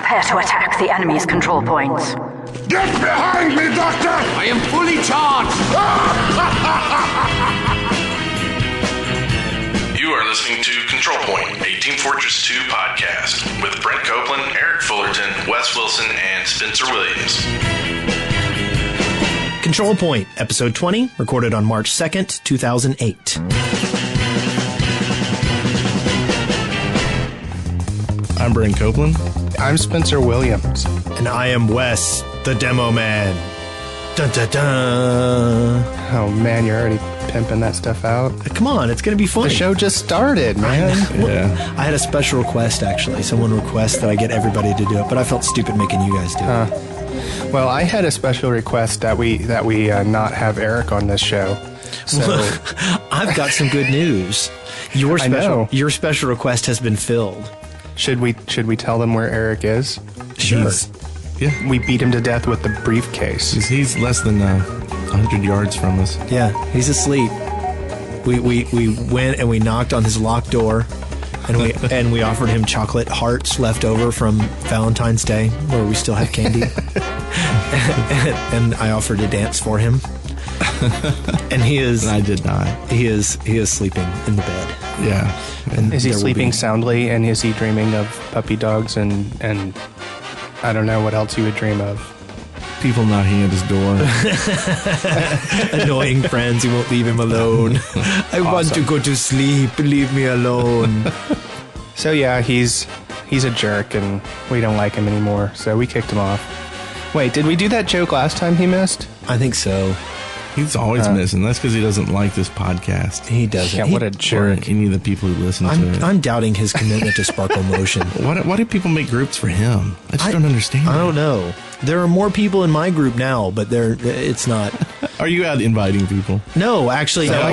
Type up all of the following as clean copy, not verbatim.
Prepare to attack the enemy's control points. Get behind me, Doctor! I am fully charged! You are listening to Control Point, a Team Fortress 2 podcast with Brent Copeland, Eric Fullerton, Wes Wilson, and Spencer Williams. Control Point, Episode 20, recorded on March 2nd, 2008. I'm Brent Copeland. I'm Spencer Williams. And I am Wes, the Demo Man. Dun dun dun. Oh man, you're already pimping that stuff out. Come on, it's going to be fun. The show just started, man. I had a special request, actually. Someone requested that I get everybody to do it, but I felt stupid making you guys do it. Well, I had a special request that we not have Eric on this show. So I've got some good news. Your special request has been filled. Should we tell them where Eric is? Sure. Yeah, we beat him to death with the briefcase. He's less than 100 yards from us. Yeah, he's asleep. We went and we knocked on his locked door, and we offered him chocolate hearts left over from Valentine's Day, where we still have candy. and I offered to dance for him. And he is. I did not. He is sleeping in the bed. Yeah. And is he sleeping soundly? And is he dreaming of puppy dogs and I don't know what else you would dream of? People knocking at his door. Annoying friends who won't leave him alone. I want to go to sleep. Leave me alone. So yeah, he's a jerk and we don't like him anymore. So we kicked him off. Wait, did we do that joke last time he missed? I think so. He's always missing. That's because he doesn't like this podcast. He doesn't. Yeah, what a jerk. Or any of the people who listen to it. I'm doubting his commitment to Sparkle Motion. Why do people make groups for him? I just don't understand. I don't know. There are more people in my group now, but it's not. Are you out inviting people? No, actually, no. I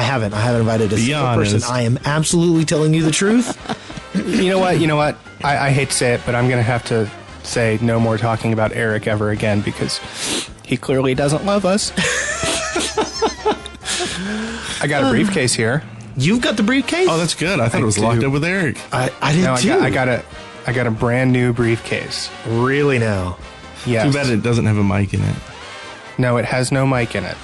haven't. I haven't invited a single person. I am absolutely telling you the truth. You know what? I hate to say it, but I'm going to have to say no more talking about Eric ever again because he clearly doesn't love us. I got a briefcase here. You've got the briefcase? Oh, that's good. I thought it was locked up with Eric. I did too. I got a brand new briefcase. Really now? Yes. Too bad it doesn't have a mic in it. No, it has no mic in it.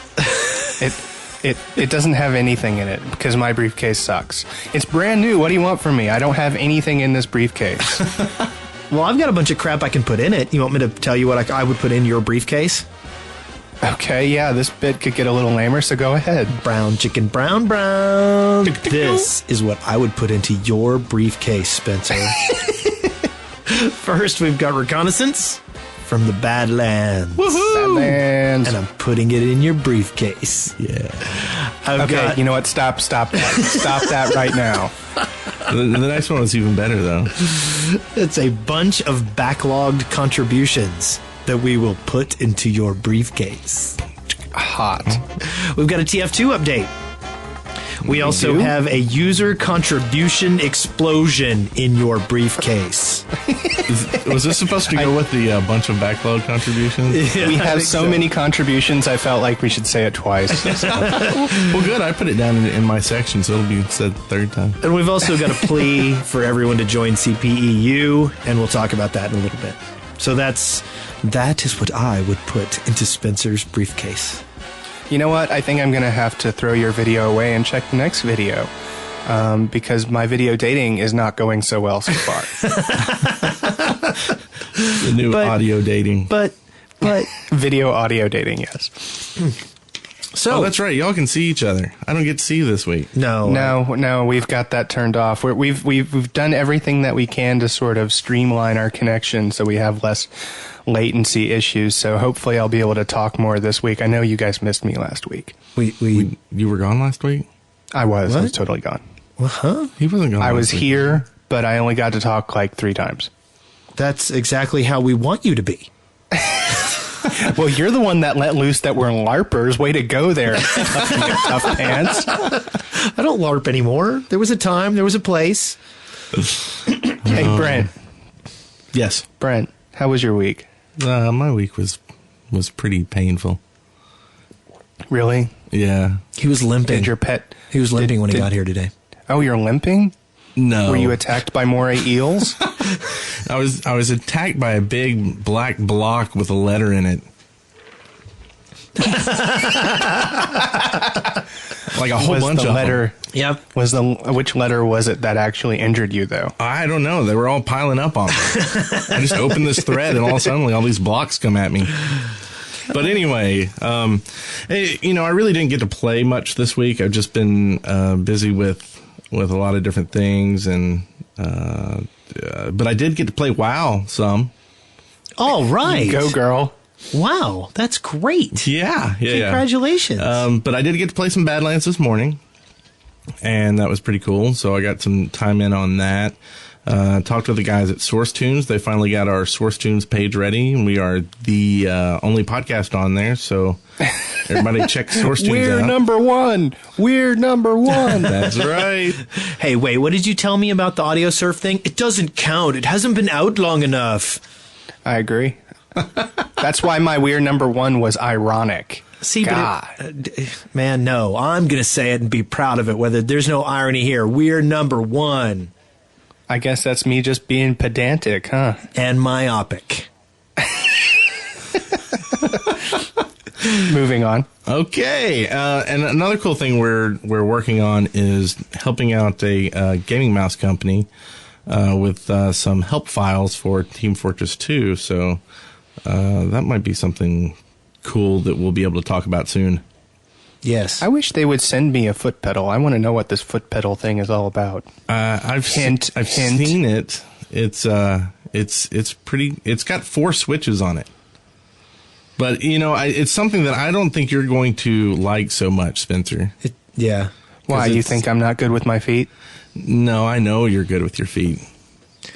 It doesn't have anything in it because my briefcase sucks. It's brand new. What do you want from me? I don't have anything in this briefcase. Well, I've got a bunch of crap I can put in it. You want me to tell you what I would put in your briefcase? Okay, yeah, this bit could get a little lamer, so go ahead. Brown chicken, brown. This is what I would put into your briefcase, Spencer. First, we've got reconnaissance from the Badlands. Woohoo! Badlands. And I'm putting it in your briefcase. Yeah. You know what? Stop that. Stop that right now. The next one was even better, though. It's a bunch of backlogged contributions that we will put into your briefcase. Hot. We've got a TF2 update. We also have a user contribution explosion in your briefcase. Was this supposed to go with the bunch of backlog contributions? Yeah, we have so many contributions, I felt like we should say it twice. Well, good. I put it down in my section, so it'll be said third time. And we've also got a plea for everyone to join CPEU, and we'll talk about that in a little bit. So that is what I would put into Spencer's briefcase. You know what? I think I'm going to have to throw your video away and check the next video because my video dating is not going so well so far. The new audio dating. But video audio dating, yes. So that's right. Y'all can see each other. I don't get to see you this week. No. We've got that turned off. We've done everything that we can to sort of streamline our connection so we have less latency issues. So hopefully I'll be able to talk more this week. I know you guys missed me last week. You were gone last week? I was. What? I was totally gone. Huh? He wasn't gone. I was here, but I only got to talk like 3 times. That's exactly how we want you to be. Well, you're the one that let loose that we're LARPers. Way to go there, tough pants. I don't LARP anymore. There was a time, there was a place. Hey, Brent. Yes. Brent, how was your week? My week was pretty painful. Really? Yeah. He was limping. Did your pet... He was limping when he got here today. Oh, you're limping? No. Were you attacked by moray eels? I was attacked by a big black block with a letter in it. Like a whole bunch of letter. Yep. Which letter was it that actually injured you, though? I don't know. They were all piling up on me. I just opened this thread, and all of a sudden, all these blocks come at me. But anyway, I really didn't get to play much this week. I've just been busy with a lot of different things, and but I did get to play WoW some. All right. Go, girl. Wow, that's great. Yeah. Congratulations. But I did get to play some Badlands this morning, and that was pretty cool. So I got some time in on that. Talked with the guys at SourceTunes. They finally got our SourceTunes page ready, and we are the only podcast on there. So everybody check SourceTunes We're out. number one. We're number one. That's right. Hey, wait, what did you tell me about the audio surf thing? It doesn't count. It hasn't been out long enough. I agree. That's why my we're number one was ironic. See, God. but man, no. I'm going to say it and be proud of it, whether there's no irony here. We're number one. I guess that's me just being pedantic, huh? And myopic. Moving on. Okay, and another cool thing we're working on is helping out a gaming mouse company with some help files for Team Fortress 2. So that might be something cool that we'll be able to talk about soon. Yes. I wish they would send me a foot pedal. I want to know what this foot pedal thing is all about. I've seen it. It's pretty. It's got 4 switches on it. But it's something that I don't think you're going to like so much, Spencer. Yeah. Why? You think I'm not good with my feet? No, I know you're good with your feet.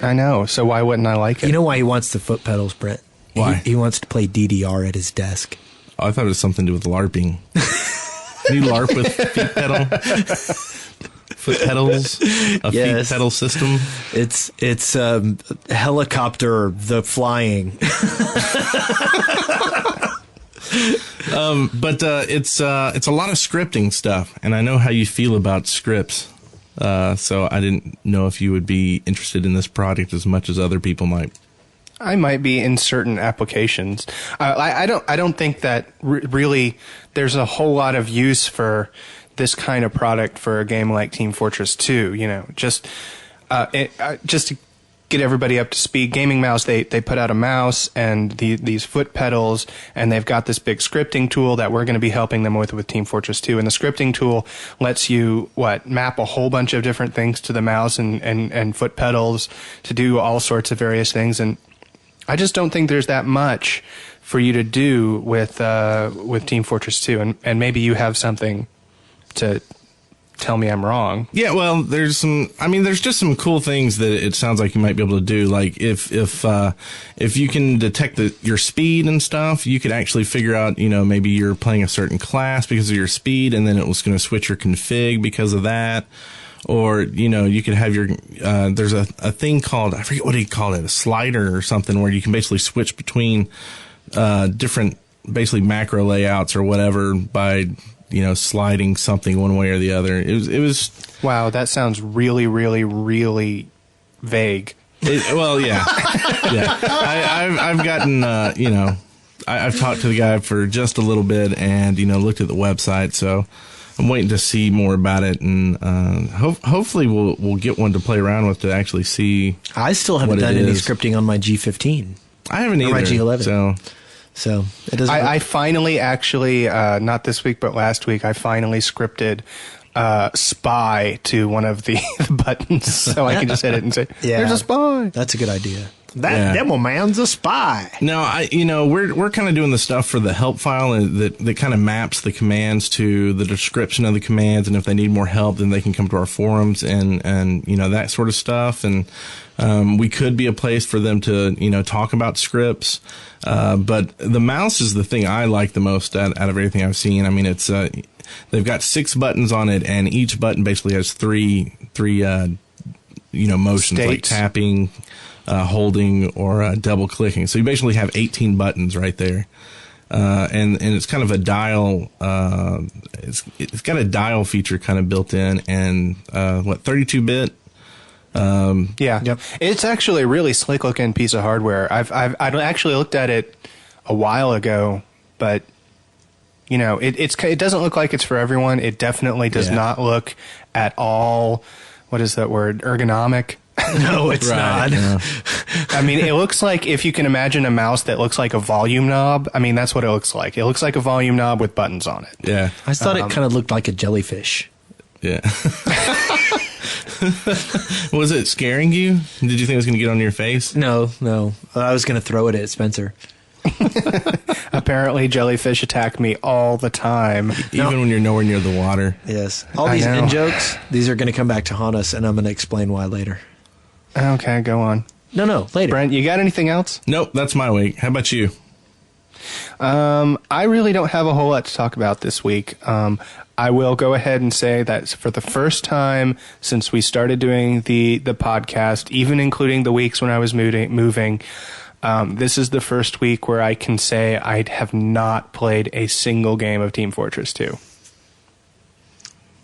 I know. So why wouldn't I like it? You know why he wants the foot pedals, Brent? Why? He wants to play DDR at his desk. Oh, I thought it was something to do with LARPing. Can you LARP with feet pedal? Foot pedals? A feet pedal system? It's helicopter the flying. But it's a lot of scripting stuff, and I know how you feel about scripts. So I didn't know if you would be interested in this product as much as other people might. I might be in certain applications. I don't think that really there's a whole lot of use for this kind of product for a game like Team Fortress 2. Just to get everybody up to speed. Gaming Mouse, they put out a mouse and these foot pedals, and they've got this big scripting tool that we're going to be helping them with Team Fortress 2. And the scripting tool lets you map a whole bunch of different things to the mouse and foot pedals to do all sorts of various things. And I just don't think there's that much for you to do with Team Fortress 2, and maybe you have something to tell me I'm wrong. Yeah, well, there's just some cool things that it sounds like you might be able to do. Like if you can detect your speed and stuff, you could actually figure out, maybe you're playing a certain class because of your speed, and then it was going to switch your config because of that. Or, you could have your, there's a thing called, I forget what he called it, a slider or something, where you can basically switch between different, basically macro layouts or whatever by, sliding something one way or the other. It was. Wow, that sounds really, really, really vague. Well, yeah. Yeah. I've gotten, I've talked to the guy for just a little bit and, looked at the website, so I'm waiting to see more about it, and hopefully we'll get one to play around with to actually see. I still haven't done any scripting on my G15. I haven't either. Or my G11. So it doesn't. I finally actually, not this week but last week, I finally scripted spy to one of the buttons, so I can just hit it and say, "There's a spy." That's a good idea. That demo man's a spy. No, we're kind of doing the stuff for the help file that kind of maps the commands to the description of the commands, and if they need more help, then they can come to our forums and that sort of stuff. And we could be a place for them to talk about scripts. But the mouse is the thing I like the most out of everything I've seen. I mean, it's they've got 6 buttons on it, and each button basically has three motions, states. like tapping, holding, or double clicking. So you basically have 18 buttons right there. And it's kind of a dial, it's got a dial feature kind of built in, and 32-bit Yeah. Yep. It's actually a really slick looking piece of hardware. I actually looked at it a while ago, but it doesn't look like it's for everyone. It definitely does not look at all, what is that word, ergonomic. No, it's not. Yeah. I mean, it looks like, if you can imagine a mouse that looks like a volume knob, I mean, that's what it looks like. It looks like a volume knob with buttons on it. Yeah. I thought it kind of looked like a jellyfish. Yeah. Was it scaring you? Did you think it was going to get on your face? No. I was going to throw it at Spencer. Apparently, jellyfish attack me all the time. Even when you're nowhere near the water. Yes. All I these know. in-jokes, these are going to come back to haunt us, and I'm going to explain why later. Okay, go on. No, later. Brent, you got anything else? Nope, that's my week. How about you? I really don't have a whole lot to talk about this week. I will go ahead and say that for the first time since we started doing the podcast, even including the weeks when I was moving, this is the first week where I can say I have not played a single game of Team Fortress 2.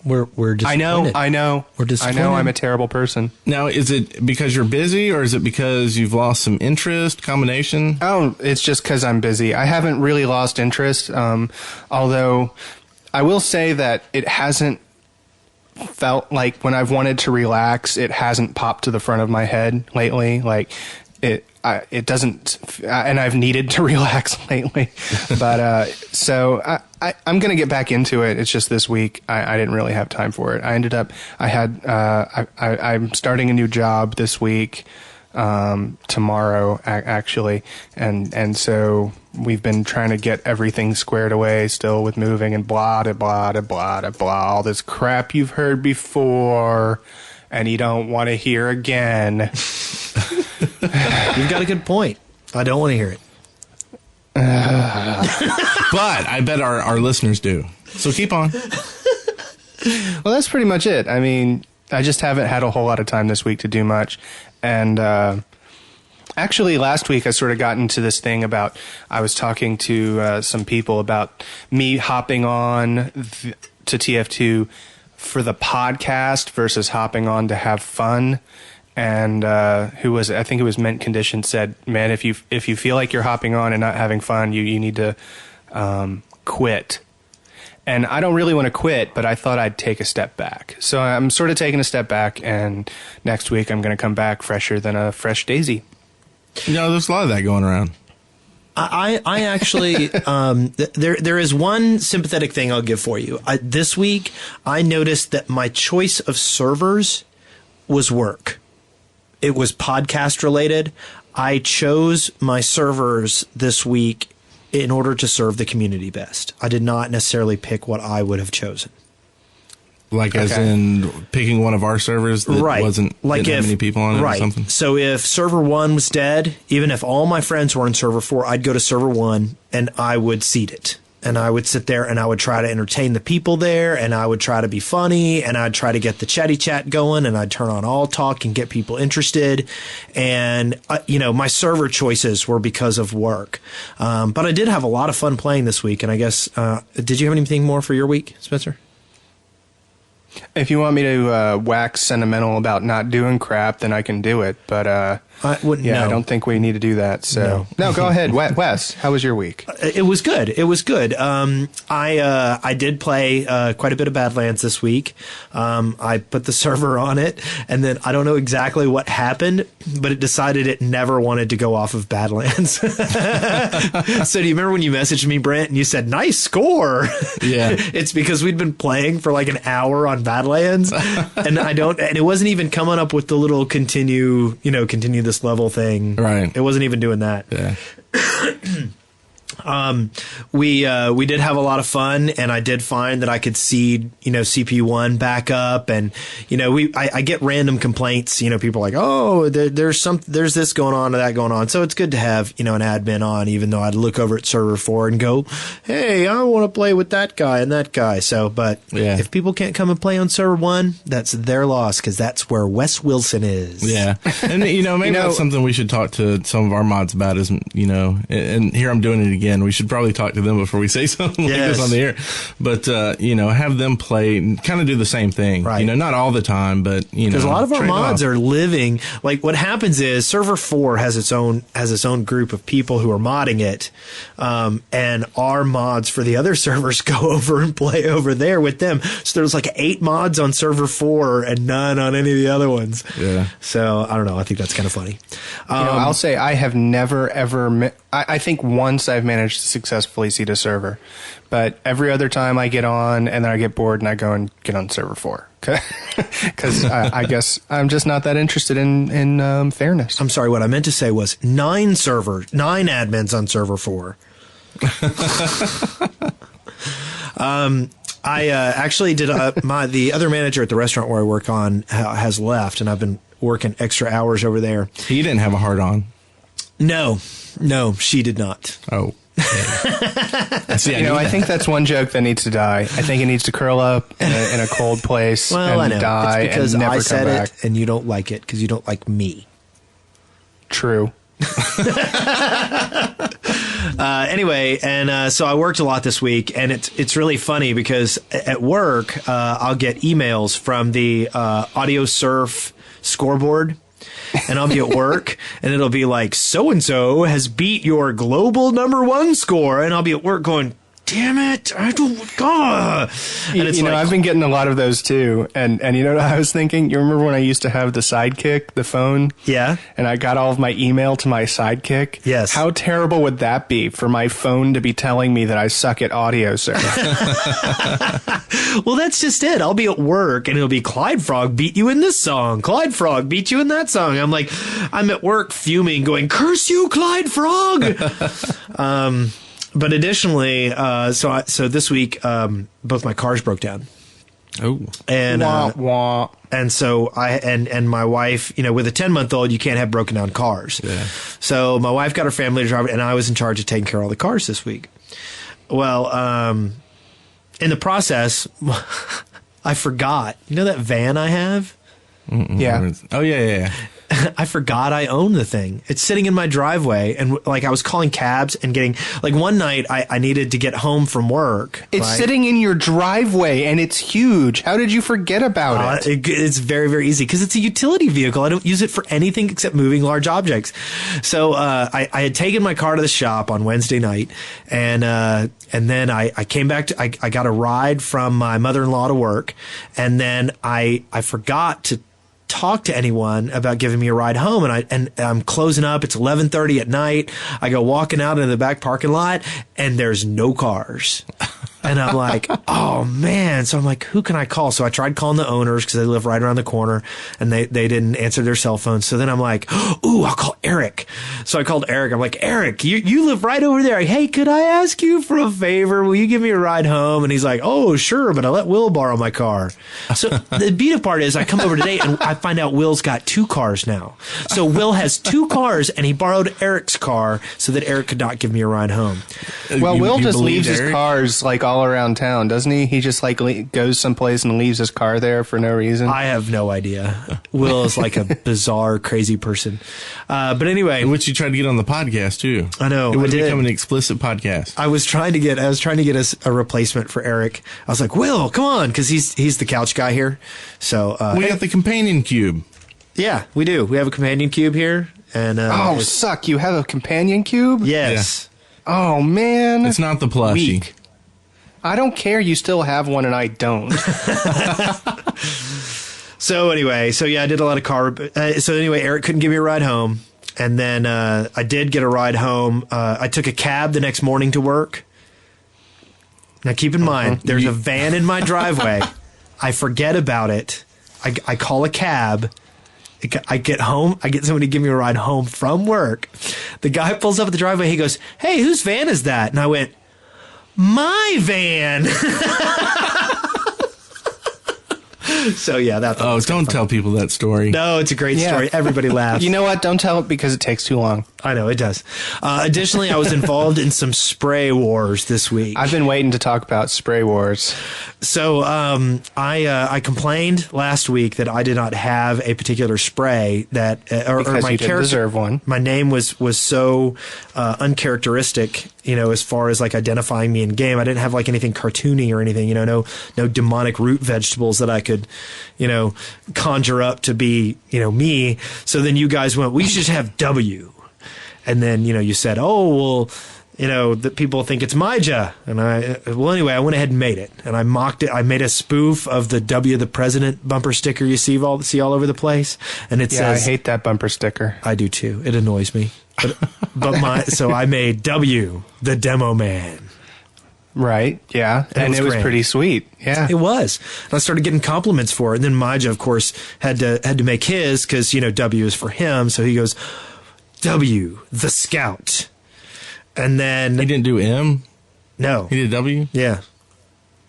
We're disappointed. I know. We're disappointed. I know I'm a terrible person. Now, is it because you're busy or is it because you've lost some interest, combination? Oh, it's just because I'm busy. I haven't really lost interest, although I will say that it hasn't felt like when I've wanted to relax, it hasn't popped to the front of my head lately. Like it doesn't, and I've needed to relax lately. But so I'm going to get back into it. It's just this week I didn't really have time for it. I'm starting a new job this week, tomorrow actually, and so we've been trying to get everything squared away still with moving and blah da blah da blah da blah, all this crap you've heard before and you don't want to hear again. You've got a good point. I don't want to hear it. But I bet our listeners do. So keep on. Well, that's pretty much it. I mean, I just haven't had a whole lot of time this week to do much. And actually, last week I sort of got into this thing about, I was talking to some people about me hopping on to TF2 for the podcast versus hopping on to have fun. And I think it was Mint Condition said, man, if you feel like you're hopping on and not having fun, you need to quit. And I don't really want to quit, but I thought I'd take a step back. So I'm sort of taking a step back, and next week I'm going to come back fresher than a fresh daisy. There's a lot of that going around. I actually, there is one sympathetic thing I'll give for you. This week, I noticed that my choice of servers was work. It was podcast related. I chose my servers this week in order to serve the community best. I did not necessarily pick what I would have chosen. Like as in picking one of our servers that wasn't like that many people on it or something? So if server 1 was dead, even if all my friends were in server 4, I'd go to server 1 and I would seed it. And I would sit there and I would try to entertain the people there, and I would try to be funny, and I'd try to get the chatty chat going, and I'd turn on all talk and get people interested. And, my server choices were because of work. But I did have a lot of fun playing this week. And I guess, did you have anything more for your week, Spencer? If you want me to wax sentimental about not doing crap, then I can do it. But I wouldn't. I don't think we need to do that. So no, go ahead, Wes. How was your week? It was good. I did play quite a bit of Badlands this week. I put the server on it, and then I don't know exactly what happened, but it decided it never wanted to go off of Badlands. So do you remember when you messaged me, Brent, and you said, "Nice score"? Yeah. It's because we'd been playing for like an hour on Badlands, and it wasn't even coming up with the little continue this level thing. Right. It wasn't even doing that. Yeah. We did have a lot of fun, and I did find that I could seed, CPU1 back up, and, I get random complaints, people are like, oh, there's this going on or that going on. So it's good to have, an admin on, even though I'd look over at server 4 and go, hey, I want to play with that guy and that guy. So, but if people can't come and play on server 1, that's their loss, because that's where Wes Wilson is. Yeah. And, maybe that's something we should talk to some of our mods about is, and here I'm doing it again. again, we should probably talk to them before we say something like this on the air. But, have them play and kind of do the same thing. Right. Not all the time, but, because a lot of our mods are living, like what happens is Server 4 has its own group of people who are modding it. And our mods for the other servers go over and play over there with them. So there's like 8 mods on Server 4 and none on any of the other ones. Yeah. So I don't know. I think that's kind of funny. I'll say I have never, ever, I think once I've managed to successfully seed a server, but every other time I get on and then I get bored and I go and get on Server 4. Because I guess I'm just not that interested in fairness. I'm sorry. What I meant to say was 9 admins on Server 4. I actually did the other manager at the restaurant where I work on has left, and I've been working extra hours over there. He didn't have a hard on. No, she did not. Oh. See, I think that's one joke that needs to die. I think it needs to curl up in a cold place and die it's because and never I said come back. it and you don't like it because you don't like me. True. Anyway, and so I worked a lot this week, and it's really funny because at work I'll get emails from the Audio Surf scoreboard. And I'll be at work, and it'll be like, so-and-so has beat your global #1 score. And I'll be at work going, damn it, I don't, God. And it's I've been getting a lot of those too. And you know what I was thinking? You remember when I used to have the Sidekick, the phone? Yeah. And I got all of my email to my Sidekick? Yes. How terrible would that be for my phone to be telling me that I suck at audio, sir? Well, that's just it. I'll be at work, and it'll be Clyde Frog beat you in this song. Clyde Frog beat you in that song. I'm at work fuming, going, curse you, Clyde Frog! But additionally, so this week, both my cars broke down. Oh. And wah, wah. And so and my wife, with a 10-month-old, you can't have broken down cars. Yeah. So my wife got her family to drive it, and I was in charge of taking care of all the cars this week. Well, in the process, I forgot. You know that van I have? Yeah. Oh, yeah. I forgot I owned the thing. It's sitting in my driveway, and I was calling cabs and getting one night I needed to get home from work. It's sitting in your driveway and it's huge. How did you forget about it? It's very, very easy because it's a utility vehicle. I don't use it for anything except moving large objects. So I had taken my car to the shop on Wednesday night, and then I came back I got a ride from my mother-in-law to work, and then I forgot to talk to anyone about giving me a ride home, and I'm closing up. It's 11:30 at night. I go walking out into the back parking lot, and there's no cars. And I'm like, oh man. So I'm like, who can I call? So I tried calling the owners because they live right around the corner, and they didn't answer their cell phones. So then I'm like, ooh, I'll call Eric. So I called Eric. I'm like, Eric, you live right over there. Hey, could I ask you for a favor? Will you give me a ride home? And he's like, oh, sure, but I let Will borrow my car. So the beat up part is I come over today and I find out Will's got 2 cars now. So Will has 2 cars, and he borrowed Eric's car so that Eric could not give me a ride home. Well, Will just leaves Eric? his cars all around town, doesn't he? He just goes someplace and leaves his car there for no reason. I have no idea. Will is like a bizarre, crazy person. But anyway, which you tried to get on the podcast too. I know. It would become an explicit podcast. I was trying to get us a replacement for Eric. I was like, Will, come on, because he's the couch guy here. So we got the companion cube. Yeah, we do. We have a companion cube here, and suck! You have a companion cube? Yes. Yeah. Oh man, it's not the plushie. Weak. I don't care. You still have one, and I don't. So anyway, I did a lot of car. So anyway, Eric couldn't give me a ride home, and then I did get a ride home. I took a cab the next morning to work. Now keep in mind, there's a van in my driveway. I forget about it. I call a cab. I get home. I get somebody to give me a ride home from work. The guy pulls up at the driveway. He goes, "Hey, whose van is that?" And I went, "My van." So yeah, that's. Oh, don't tell people that story. No, it's a great story. Everybody laughs. You know what? Don't tell it because it takes too long. I know it does. Additionally, I was involved in some spray wars this week. I've been waiting to talk about spray wars. So I complained last week that I did not have a particular spray that, or my you didn't deserve one. My name was so uncharacteristic as far as like identifying me in game. I didn't have like anything cartoony or anything, no demonic root vegetables that I could, conjure up to be, me. So then you guys went, we should just have W. And then, you said, oh, well, that people think it's Myja. And anyway, I went ahead and made it. And I mocked it. I made a spoof of the W the President bumper sticker you see all over the place. And it says, I hate that bumper sticker. I do too. It annoys me. So I made W the Demo Man. Right. Yeah. And it was pretty sweet. Yeah. It was. And I started getting compliments for it. And then Myja, of course, had to make his because, W is for him. So he goes, W the Scout. And then he didn't do M? No. He did W? Yeah.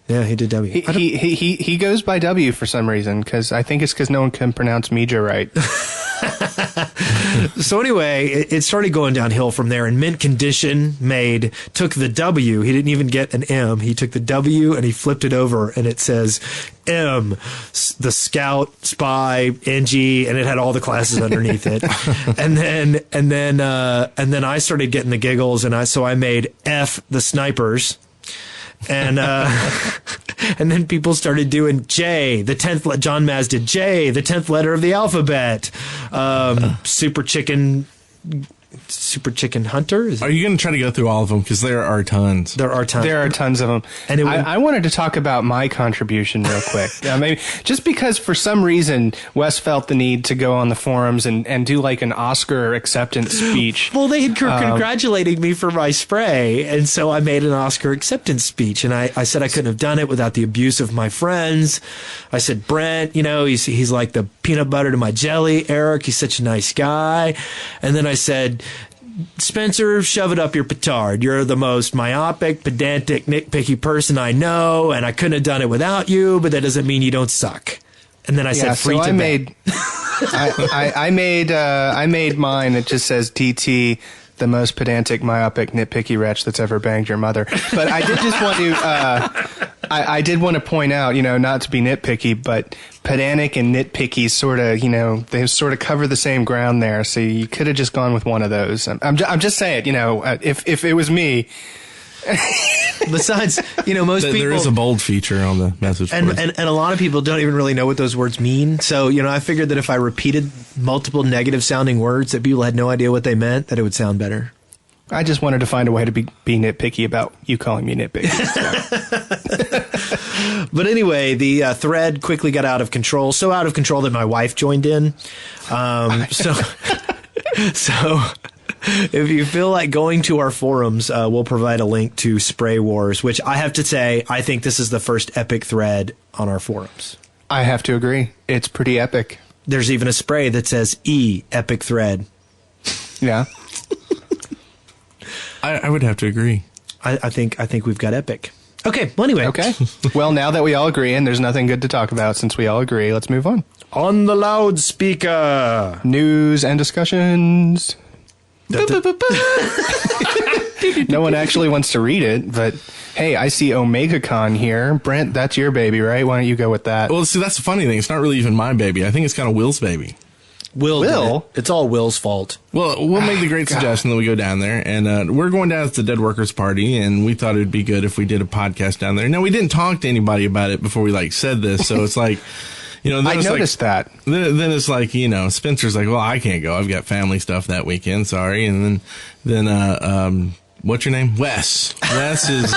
Yeah, he did W. He goes by W for some reason, because I think it's because no one can pronounce Mija right. So anyway, it started going downhill from there, and Mint Condition took the W. He didn't even get an M. He took the W and he flipped it over, and it says M, the Scout, Spy, NG, and it had all the classes underneath it. and then I started getting the giggles, and so I made F, the Snipers. And and then people started doing J, the 10th. John Maz did J, the 10th letter of the alphabet. Super Chicken Hunter. Are you going to try to go through all of them? Because there are tons. There are tons of them. And I wanted to talk about my contribution real quick. Maybe just because for some reason Wes felt the need to go on the forums and do like an Oscar acceptance speech. Well, they had congratulating me for my spray, and so I made an Oscar acceptance speech, and I said I couldn't have done it without the abuse of my friends. I said, Brent, he's like the peanut butter to my jelly. Eric, he's such a nice guy. And then I said, Spencer, shove it up your petard. You're the most myopic, pedantic, nitpicky person I know, and I couldn't have done it without you, but that doesn't mean you don't suck. And then I said, free to bed. I made mine. It just says DT, the most pedantic, myopic, nitpicky wretch that's ever banged your mother. But I did just want to, I did want to point out, not to be nitpicky, but pedantic and nitpicky sort of, they sort of cover the same ground there. So you could have just gone with one of those. I'm just saying, if it was me. Besides, most people. There is a bold feature on the message board. And a lot of people don't even really know what those words mean. So, I figured that if I repeated multiple negative sounding words that people had no idea what they meant, that it would sound better. I just wanted to find a way to be nitpicky about you calling me nitpicky. So. But anyway, the thread quickly got out of control. So out of control that my wife joined in. So if you feel like going to our forums, we'll provide a link to Spray Wars, which I have to say, I think this is the first epic thread on our forums. I have to agree. It's pretty epic. There's even a spray that says E, epic thread. Yeah. I would have to agree. I think we've got epic. Okay, well anyway. Okay. Well, now that we all agree and there's nothing good to talk about since we all agree, let's move on. On the loudspeaker. News and discussions. No one actually wants to read it, but hey, I see OmegaCon here. Brent, that's your baby, right? Why don't you go with that? Well, see, that's the funny thing. It's not really even my baby. I think it's kind of Will's baby. Will? It's all Will's fault. Well, Will made the great suggestion that we go down there, and we're going down to the Dead Workers Party, and we thought it would be good if we did a podcast down there. Now, we didn't talk to anybody about it before we said this, so it's like, I noticed that. Then it's like, Spencer's like, well, I can't go. I've got family stuff that weekend. Sorry. And then what's your name? Wes. Wes is,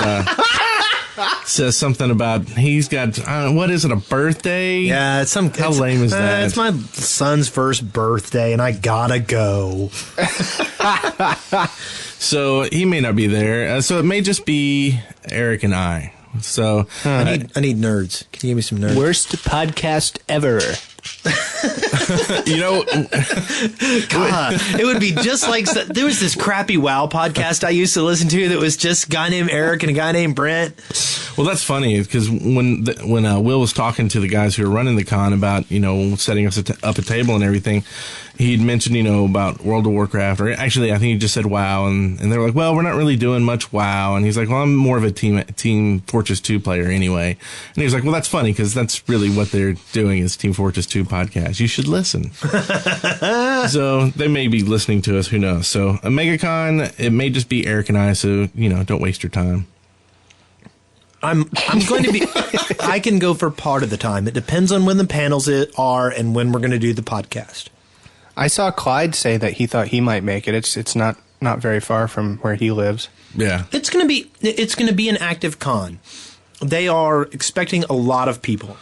says something about he's got, what is it, a birthday? Yeah, how lame is that? It's my son's first birthday, and I gotta go. So he may not be there. So it may just be Eric and I. So I need nerds. Can you give me some nerds? Worst podcast ever. God, it would be just like there was this crappy WoW podcast I used to listen to that was just a guy named Eric and a guy named Brent, Well, that's funny because when Will was talking to the guys who were running the con about setting us up a table and everything, he'd mentioned about World of Warcraft, or actually I think he just said WoW, and they were like, well, we're not really doing much WoW, and he's like, well, I'm more of a Team Fortress 2 player anyway, and he was like, well, that's funny because that's really what they're doing is Team Fortress 2 podcast. You should listen. So they may be listening to us. Who knows? So a MegaCon, it may just be Eric and I. So don't waste your time. I'm going to be. I can go for part of the time. It depends on when the panels are and when we're going to do the podcast. I saw Clyde say that he thought he might make it. It's not very far from where he lives. Yeah, it's going to be an active con. They are expecting a lot of people.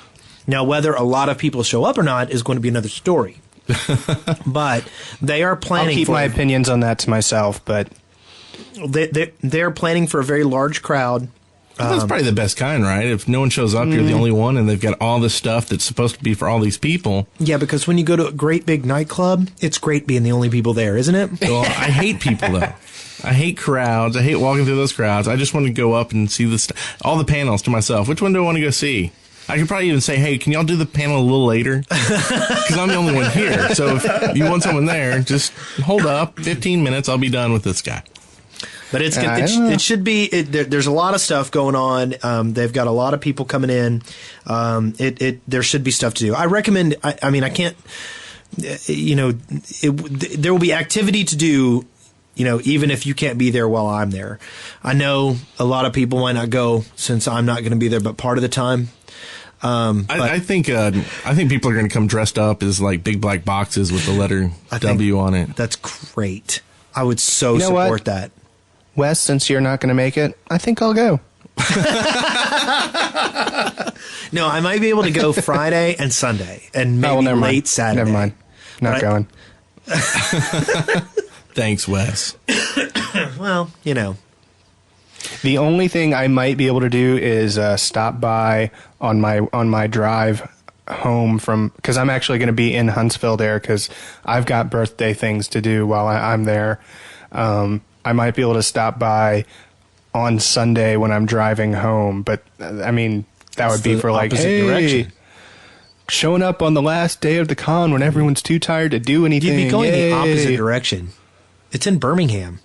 Now, whether a lot of people show up or not is going to be another story. But they are planning. I'll keep my opinions on that to myself. But they're planning for a very large crowd. That's probably the best kind, right? If no one shows up, you're the only one, and they've got all this stuff that's supposed to be for all these people. Yeah, because when you go to a great big nightclub, it's great being the only people there, isn't it? Well, I hate people, though. I hate crowds. I hate walking through those crowds. I just want to go up and see all the panels to myself. Which one do I want to go see? I could probably even say, hey, can y'all do the panel a little later? Because I'm the only one here. So if you want someone there, just hold up. 15 minutes, I'll be done with this guy. But it should be. There's a lot of stuff going on. They've got a lot of people coming in. There should be stuff to do. I recommend. I mean, I can't. There will be activity to do. Even if you can't be there while I'm there. I know a lot of people might not go since I'm not going to be there, but part of the time. I think people are going to come dressed up as like big black boxes with the letter W on it. That's great. I would support that. Wes, since you're not going to make it, I think I'll go. No, I might be able to go Friday and Sunday, and maybe late Saturday. Never mind. Not going. Thanks, Wes. Well, The only thing I might be able to do is stop by on my drive home from, because I'm actually going to be in Huntsville there because I've got birthday things to do while I'm there. I might be able to stop by on Sunday when I'm driving home, but I mean that would be for like, hey, direction. Showing up on the last day of the con when everyone's too tired to do anything. You'd be going the opposite direction. It's in Birmingham.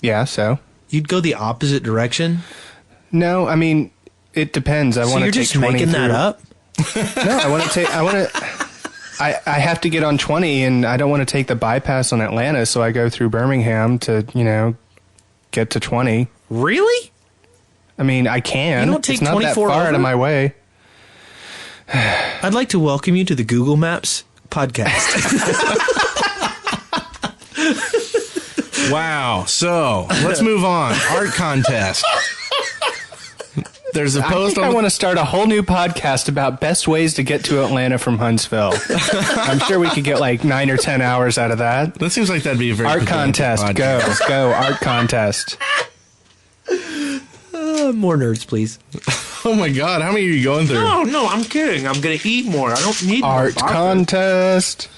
Yeah, so you'd go the opposite direction. No, I mean it depends. I want to take just making that up. No, I want to take. I have to get on 20, and I don't want to take the bypass on Atlanta, so I go through Birmingham to get to 20. Really? I mean, I can. You don't take it's not that 24 far over? out of my way. I'd like to welcome you to the Google Maps podcast. Wow. So let's move on. Art contest. There's a post. I want to start a whole new podcast about best ways to get to Atlanta from Huntsville. I'm sure we could get like 9 or 10 hours out of that. That seems like that'd be a very art contest. podcast. Go art contest. More nerds, please. Oh my God, how many are you going through? No, I'm kidding. I'm going to eat more. I don't need art more. contest.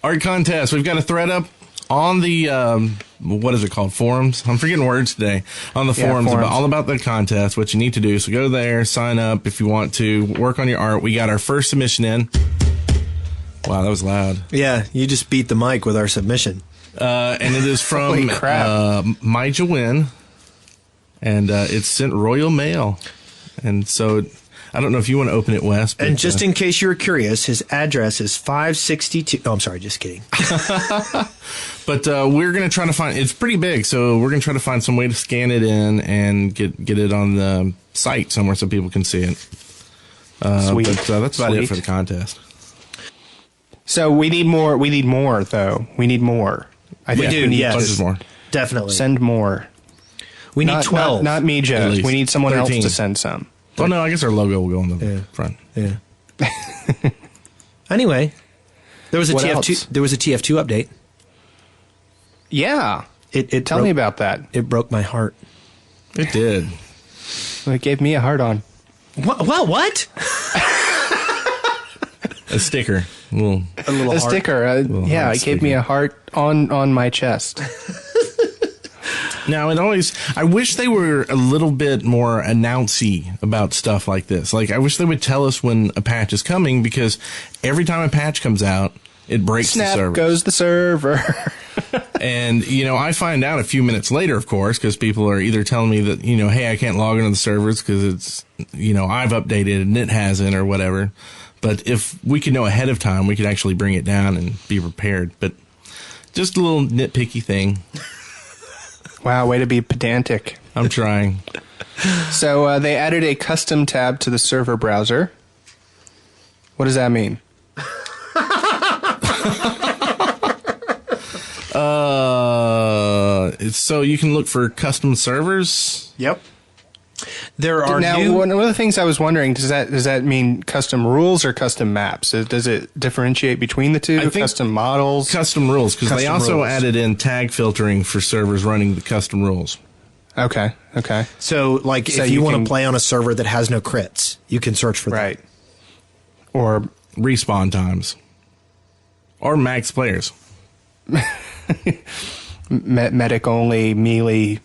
Art contest. We've got a thread up on the what is it called? Forums. I'm forgetting words today. On the forums. All about the contest. What you need to do. So go there, sign up if you want to work on your art. We got our first submission in. Wow, that was loud. Yeah, you just beat the mic with our submission. And it is from Maija Wynn. And it's sent Royal Mail. And so I don't know if you want to open it, Wes. And just in case you were curious, his address is 562. Oh, I'm sorry, just kidding. But we're going to try to find, it's pretty big, so we're going to try to find some way to scan it in and get it on the site somewhere so people can see it. Sweet. But that's about it for the contest. So we need more, though. We need more. I think we need yes. more. Definitely. Send more. We need 12. Not me, Joe. We need someone 13. else to send some. Well, no, I guess our logo will go on the front. Yeah. Anyway, there was a TF2 update. Yeah. Tell me about that. It broke my heart. It did. Well, it gave me a heart on. What? A sticker. A little a sticker. Yeah, it gave me a heart on my chest. Now, I wish they were a little bit more announcy about stuff like this. Like, I wish they would tell us when a patch is coming, because every time a patch comes out, it breaks the server. Snap goes the server. And, I find out a few minutes later, of course, because people are either telling me that, hey, I can't log into the servers because it's, I've updated and it hasn't or whatever. But if we could know ahead of time, we could actually bring it down and be prepared. But just a little nitpicky thing. Wow, way to be pedantic. I'm trying. So they added a custom tab to the server browser. What does that mean? So you can look for custom servers. Yep. There are now, one of the things I was wondering, does that mean custom rules or custom maps? Does it differentiate between the two? I think custom models? Custom rules, because they also added in tag filtering for servers running the custom rules. Okay. So, if you want to play on a server that has no crits, you can search for that. Right. Or respawn times. Or max players. medic only, melee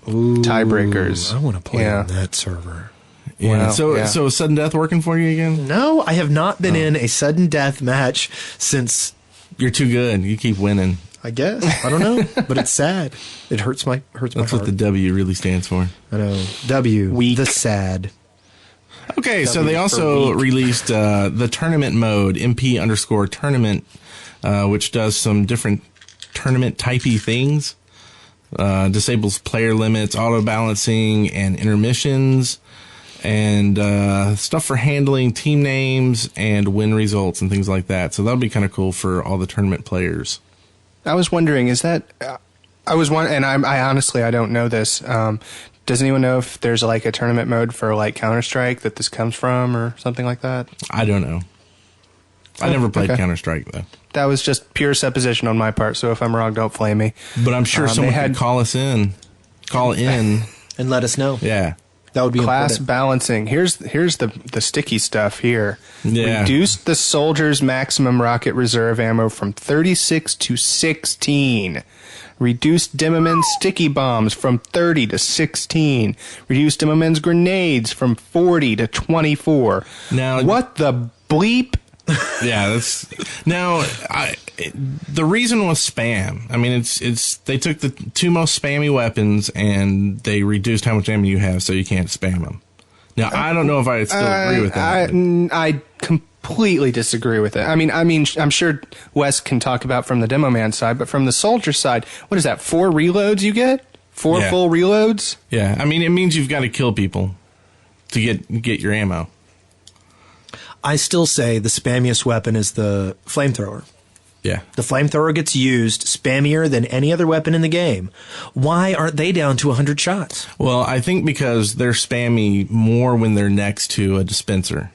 tiebreakers. I want to play on that server. Yeah. Wow, So is sudden death working for you again? No, I have not been in a sudden death match since. You're too good. You keep winning. I guess. I don't know, but it's sad. It hurts my heart. That's what the W really stands for. I know. W. Weak. The sad. Okay, so they also released the tournament mode, MP_tournament, which does some different tournament typey things. Disables player limits, auto balancing, and intermissions, and stuff for handling team names and win results and things like that. So that'll be kind of cool for all the tournament players. I was wondering, is that? And I honestly I don't know this. Does anyone know if there's like a tournament mode for like Counter-Strike that this comes from or something like that? I don't know. I never played Counter-Strike though. That was just pure supposition on my part. So if I'm wrong, don't flame me. But I'm sure someone could call in, and let us know. Yeah. That would be class important. balancing. Here's the sticky stuff here. Yeah. Reduced the soldier's maximum rocket reserve ammo from 36 to 16. Reduced Dimmerman's sticky bombs from 30 to 16. Reduced Dimmerman's grenades from 40 to 24. Now, what the bleep? Yeah, the reason was spam. I mean, it's they took the two most spammy weapons and they reduced how much ammo you have so you can't spam them. Now, I don't know if I still agree with that. I completely disagree with it. I mean, I'm sure Wes can talk about from the demo man side, but from the soldier side, what is that? 4 reloads you get? 4 full reloads? Yeah, I mean, it means you've got to kill people to get your ammo. I still say the spammiest weapon is the flamethrower. Yeah. The flamethrower gets used spammier than any other weapon in the game. Why aren't they down to 100 shots? Well, I think because they're spammy more when they're next to a dispenser.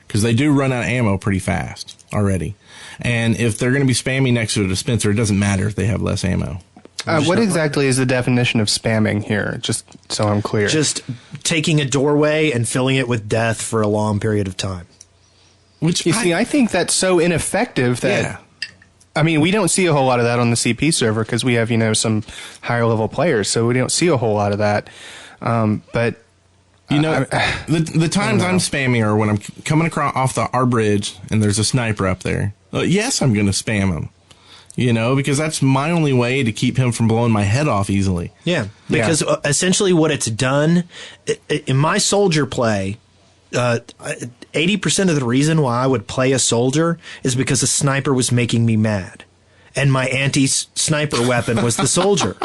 Because they do run out of ammo pretty fast already. And if they're going to be spammy next to a dispenser, it doesn't matter if they have less ammo. What exactly is the definition of spamming here? Just so I'm clear. Just taking a doorway and filling it with death for a long period of time. Which I think that's so ineffective that... Yeah. I mean, we don't see a whole lot of that on the CP server because we have, some higher level players, so we don't see a whole lot of that. But the times I'm spamming are when I'm coming across off our bridge and there's a sniper up there. Yes, I'm going to spam him. Because that's my only way to keep him from blowing my head off easily. Yeah, because essentially what it's done in my soldier play. 80% of the reason why I would play a soldier is because a sniper was making me mad. And my anti-sniper weapon was the soldier.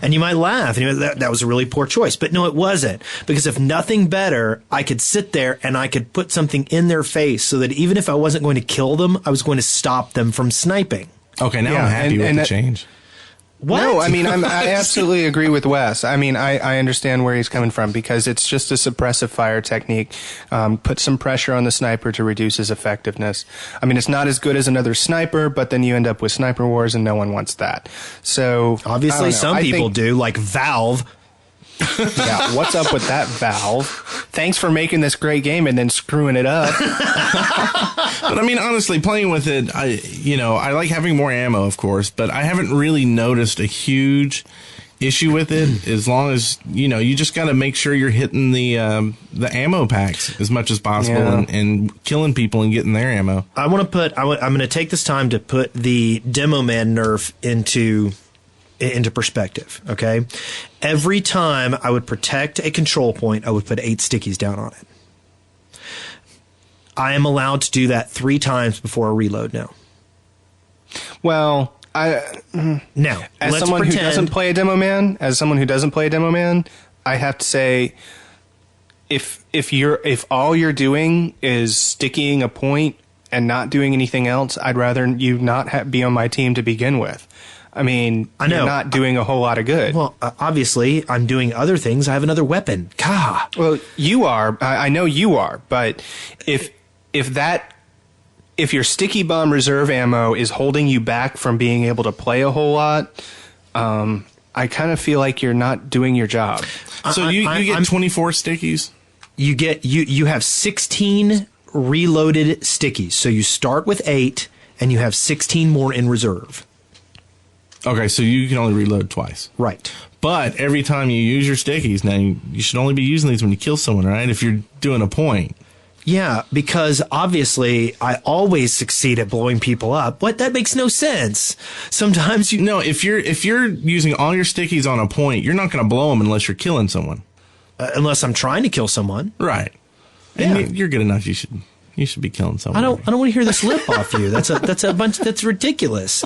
And you might laugh, and that was a really poor choice. But no, it wasn't. Because if nothing better, I could sit there and I could put something in their face so that even if I wasn't going to kill them, I was going to stop them from sniping. Okay, now I'm happy with the change. What? No, I mean, I absolutely agree with Wes. I mean, I understand where he's coming from because it's just a suppressive fire technique. Put some pressure on the sniper to reduce his effectiveness. I mean, it's not as good as another sniper, but then you end up with sniper wars and no one wants that. So obviously some people do, like Valve. Yeah, what's up with that, Valve? Thanks for making this great game and then screwing it up. But I mean, honestly, playing with it, I like having more ammo, of course, but I haven't really noticed a huge issue with it, as long as you just got to make sure you're hitting the ammo packs as much as possible and killing people and getting their ammo. I'm going to take this time to put the Demo Man nerf into perspective. Okay, every time I would protect a control point, I would put 8 stickies down on it. I am allowed to do that 3 times before a reload now. Well, now, as someone who doesn't play a demo man, I have to say, if all you're doing is stickying a point and not doing anything else, I'd rather you not be on my team to begin with. I mean, I know. You're not doing a whole lot of good. Well, obviously, I'm doing other things. I have another weapon. Gah. Well, you are. I know you are. But if your sticky bomb reserve ammo is holding you back from being able to play a whole lot, I kind of feel like you're not doing your job. So you get 24 stickies? You have 16 reloaded stickies. So you start with 8, and you have 16 more in reserve. Okay, so you can only reload twice. Right. But every time you use your stickies, now you should only be using these when you kill someone, right? If you're doing a point. Yeah, because obviously I always succeed at blowing people up. What? That makes no sense. Sometimes No, if you're using all your stickies on a point, you're not going to blow them unless you're killing someone. Unless I'm trying to kill someone. Right. Yeah. And you're good enough. You should be killing someone. I don't want to hear this lip off you. That's a bunch. That's ridiculous.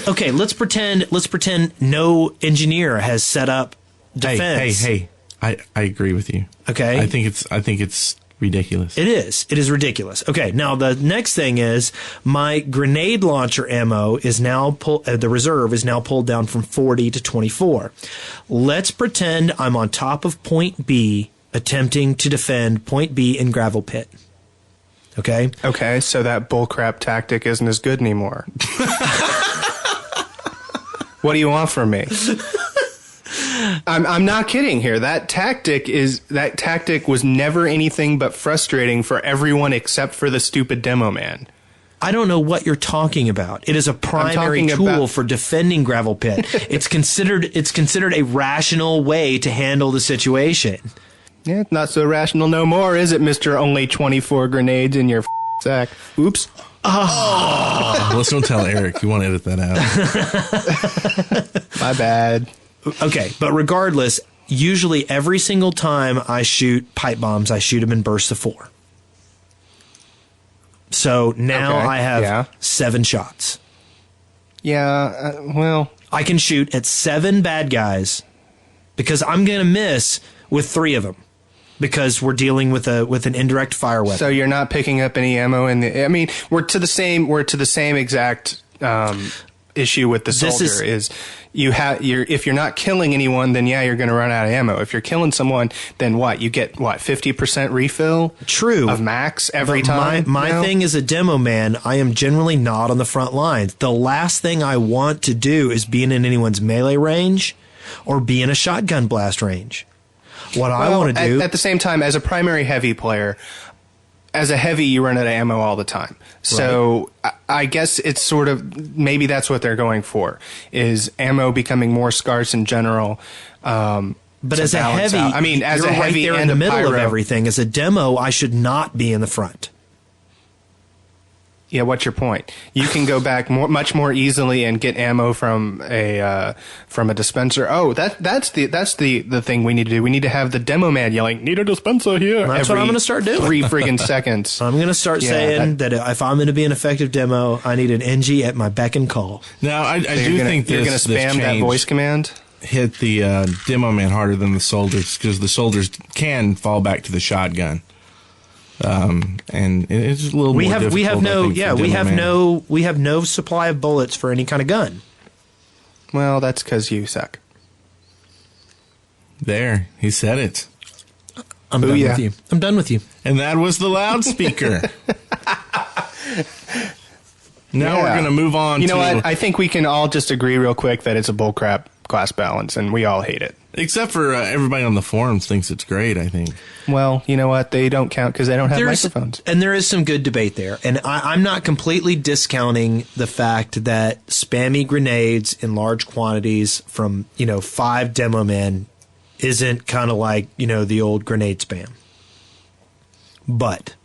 Okay, let's pretend no engineer has set up defense. Hey, I agree with you. Okay. I think it's ridiculous. It is ridiculous. Okay, now the next thing is my grenade launcher ammo is now the reserve is now pulled down from 40 to 24. Let's pretend I'm on top of point B attempting to defend point B in gravel pit. Okay? Okay, so that bullcrap tactic isn't as good anymore. What do you want from me? I'm not kidding here. That tactic was never anything but frustrating for everyone except for the stupid demo man. I don't know what you're talking about. It is a primary tool for defending gravel pit. It's considered a rational way to handle the situation. Yeah, it's not so rational no more, is it, Mr. Only 24 grenades in your sack? Oops. Oh. Let's don't tell Eric. You want to edit that out. My bad. Okay, but regardless, usually every single time I shoot pipe bombs, I shoot them in bursts of 4. So now I have 7 shots. Yeah, well, I can shoot at 7 bad guys because I'm going to miss with 3 of them because we're dealing with an indirect fire weapon. So you're not picking up any ammo in the. I mean, we're to the same exact issue with the soldier is if you're not killing anyone, then you're going to run out of ammo. If you're killing someone, then you get 50% refill? True. Of max every time? My thing as a demo man, I am generally not on the front lines. The last thing I want to do is be in anyone's melee range or be in a shotgun blast range. What I want to do at the same time, as a primary heavy player, as a heavy, you run out of ammo all the time. So I guess it's sort of, maybe that's what they're going for, is ammo becoming more scarce in general. But as a heavy, as a heavy right there and in the middle pyro, of everything. As a demo, I should not be in the front. Yeah, what's your point? You can go back much more easily and get ammo from a dispenser. Oh, that's the thing we need to do. We need to have the demo man yelling, "Need a dispenser here!" That's what I'm going to start doing. 3 friggin' seconds. I'm going to start saying that if I'm going to be an effective demo, I need an NG at my beck and call. Now, I do think you're going to spam that voice command. Hit the demo man harder than the soldiers because the soldiers can fall back to the shotgun. And it's a little more difficult. We have no supply of bullets for any kind of gun. Well, that's because you suck. There, he said it. I'm done with you. I'm done with you. And that was the loudspeaker. Now we're going to move on. You know what? I think we can all just agree real quick that it's a bullcrap first-class balance, and we all hate it. Except for everybody on the forums thinks it's great, I think. Well, you know what? They don't count because they don't have microphones. And there is some good debate there. And I'm not completely discounting the fact that spammy grenades in large quantities from, 5 demo men isn't kind of like, the old grenade spam. But.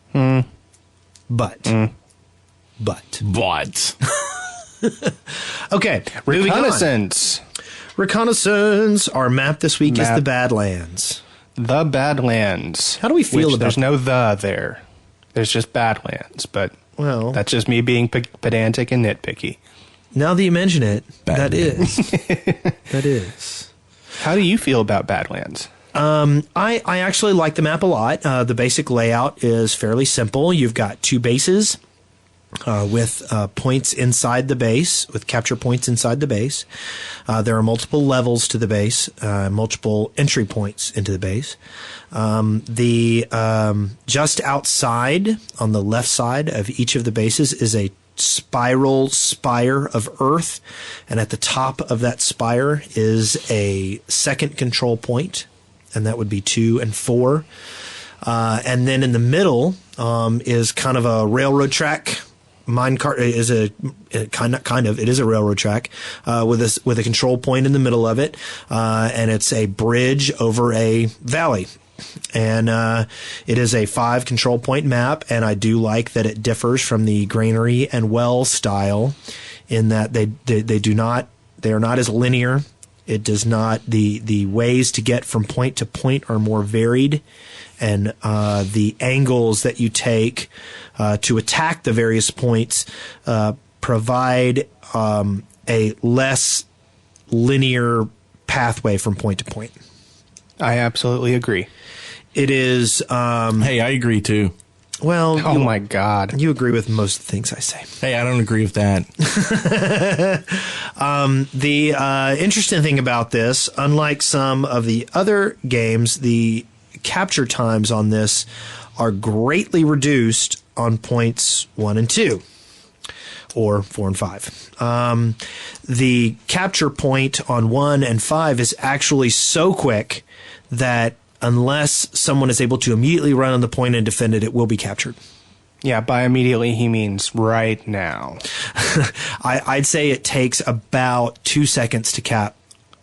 Okay. Reconnaissance. Reconnaissance. Our map this week is the Badlands. The Badlands. How do we feel about There's no "the" there. There's just Badlands, but that's just me being pedantic and nitpicky. Now that you mention it, that is. How do you feel about Badlands? I actually like the map a lot. The basic layout is fairly simple. You've got 2 bases. With points inside the base, with capture points inside the base. There are multiple levels to the base, multiple entry points into the base. Just outside, on the left side of each of the bases, is a spiral spire of Earth, and at the top of that spire is a second control point, and that would be 2 and 4. And then in the middle is kind of a railroad track. Minecart is it is a railroad track with a control point in the middle of it, and it's a bridge over a valley, and it is a 5 control point map. And I do like that it differs from the granary and well style in that they are not as linear. It does not the ways to get from point to point are more varied, and the angles that you take to attack the various points provide a less linear pathway from point to point. I absolutely agree. It is. Hey, I agree too. Well, oh my God, you agree with most of the things I say. Hey, I don't agree with that. The interesting thing about this, unlike some of the other games, the capture times on this are greatly reduced on points 1 and 2, or 4 and 5. The capture point on 1 and 5 is actually so quick that unless someone is able to immediately run on the point and defend it, it will be captured. Yeah, by immediately he means right now. I'd say it takes about 2 seconds to cap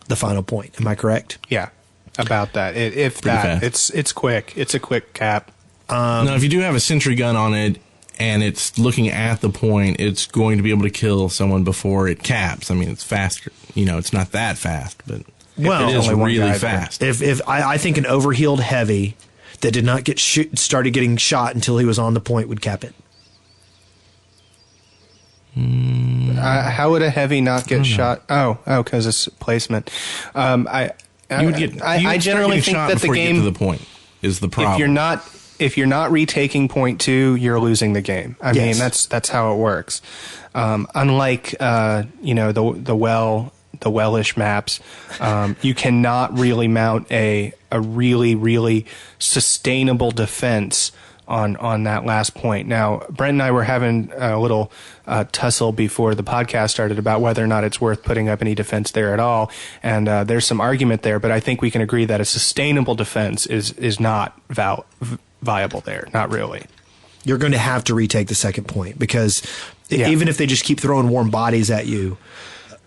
the final point. Am I correct? Yeah, about that. If that, it's quick. It's a quick cap. Now, if you do have a sentry gun on it and it's looking at the point, it's going to be able to kill someone before it caps. I mean, it's faster. It's not that fast, but it is really fast. If I think an overhealed heavy that did not get started getting shot until he was on the point would cap it. How would a heavy not get shot? Oh, because it's placement. I generally think that the game to the point is the problem. If you're not retaking point 2, you're losing the game. I mean, that's how it works. Unlike the wellish maps, you cannot really mount a really, really sustainable defense on that last point. Now, Brent and I were having a little tussle before the podcast started about whether or not it's worth putting up any defense there at all. And there's some argument there, but I think we can agree that a sustainable defense is not viable there. Not really. You're going to have to retake the second point because even if they just keep throwing warm bodies at you,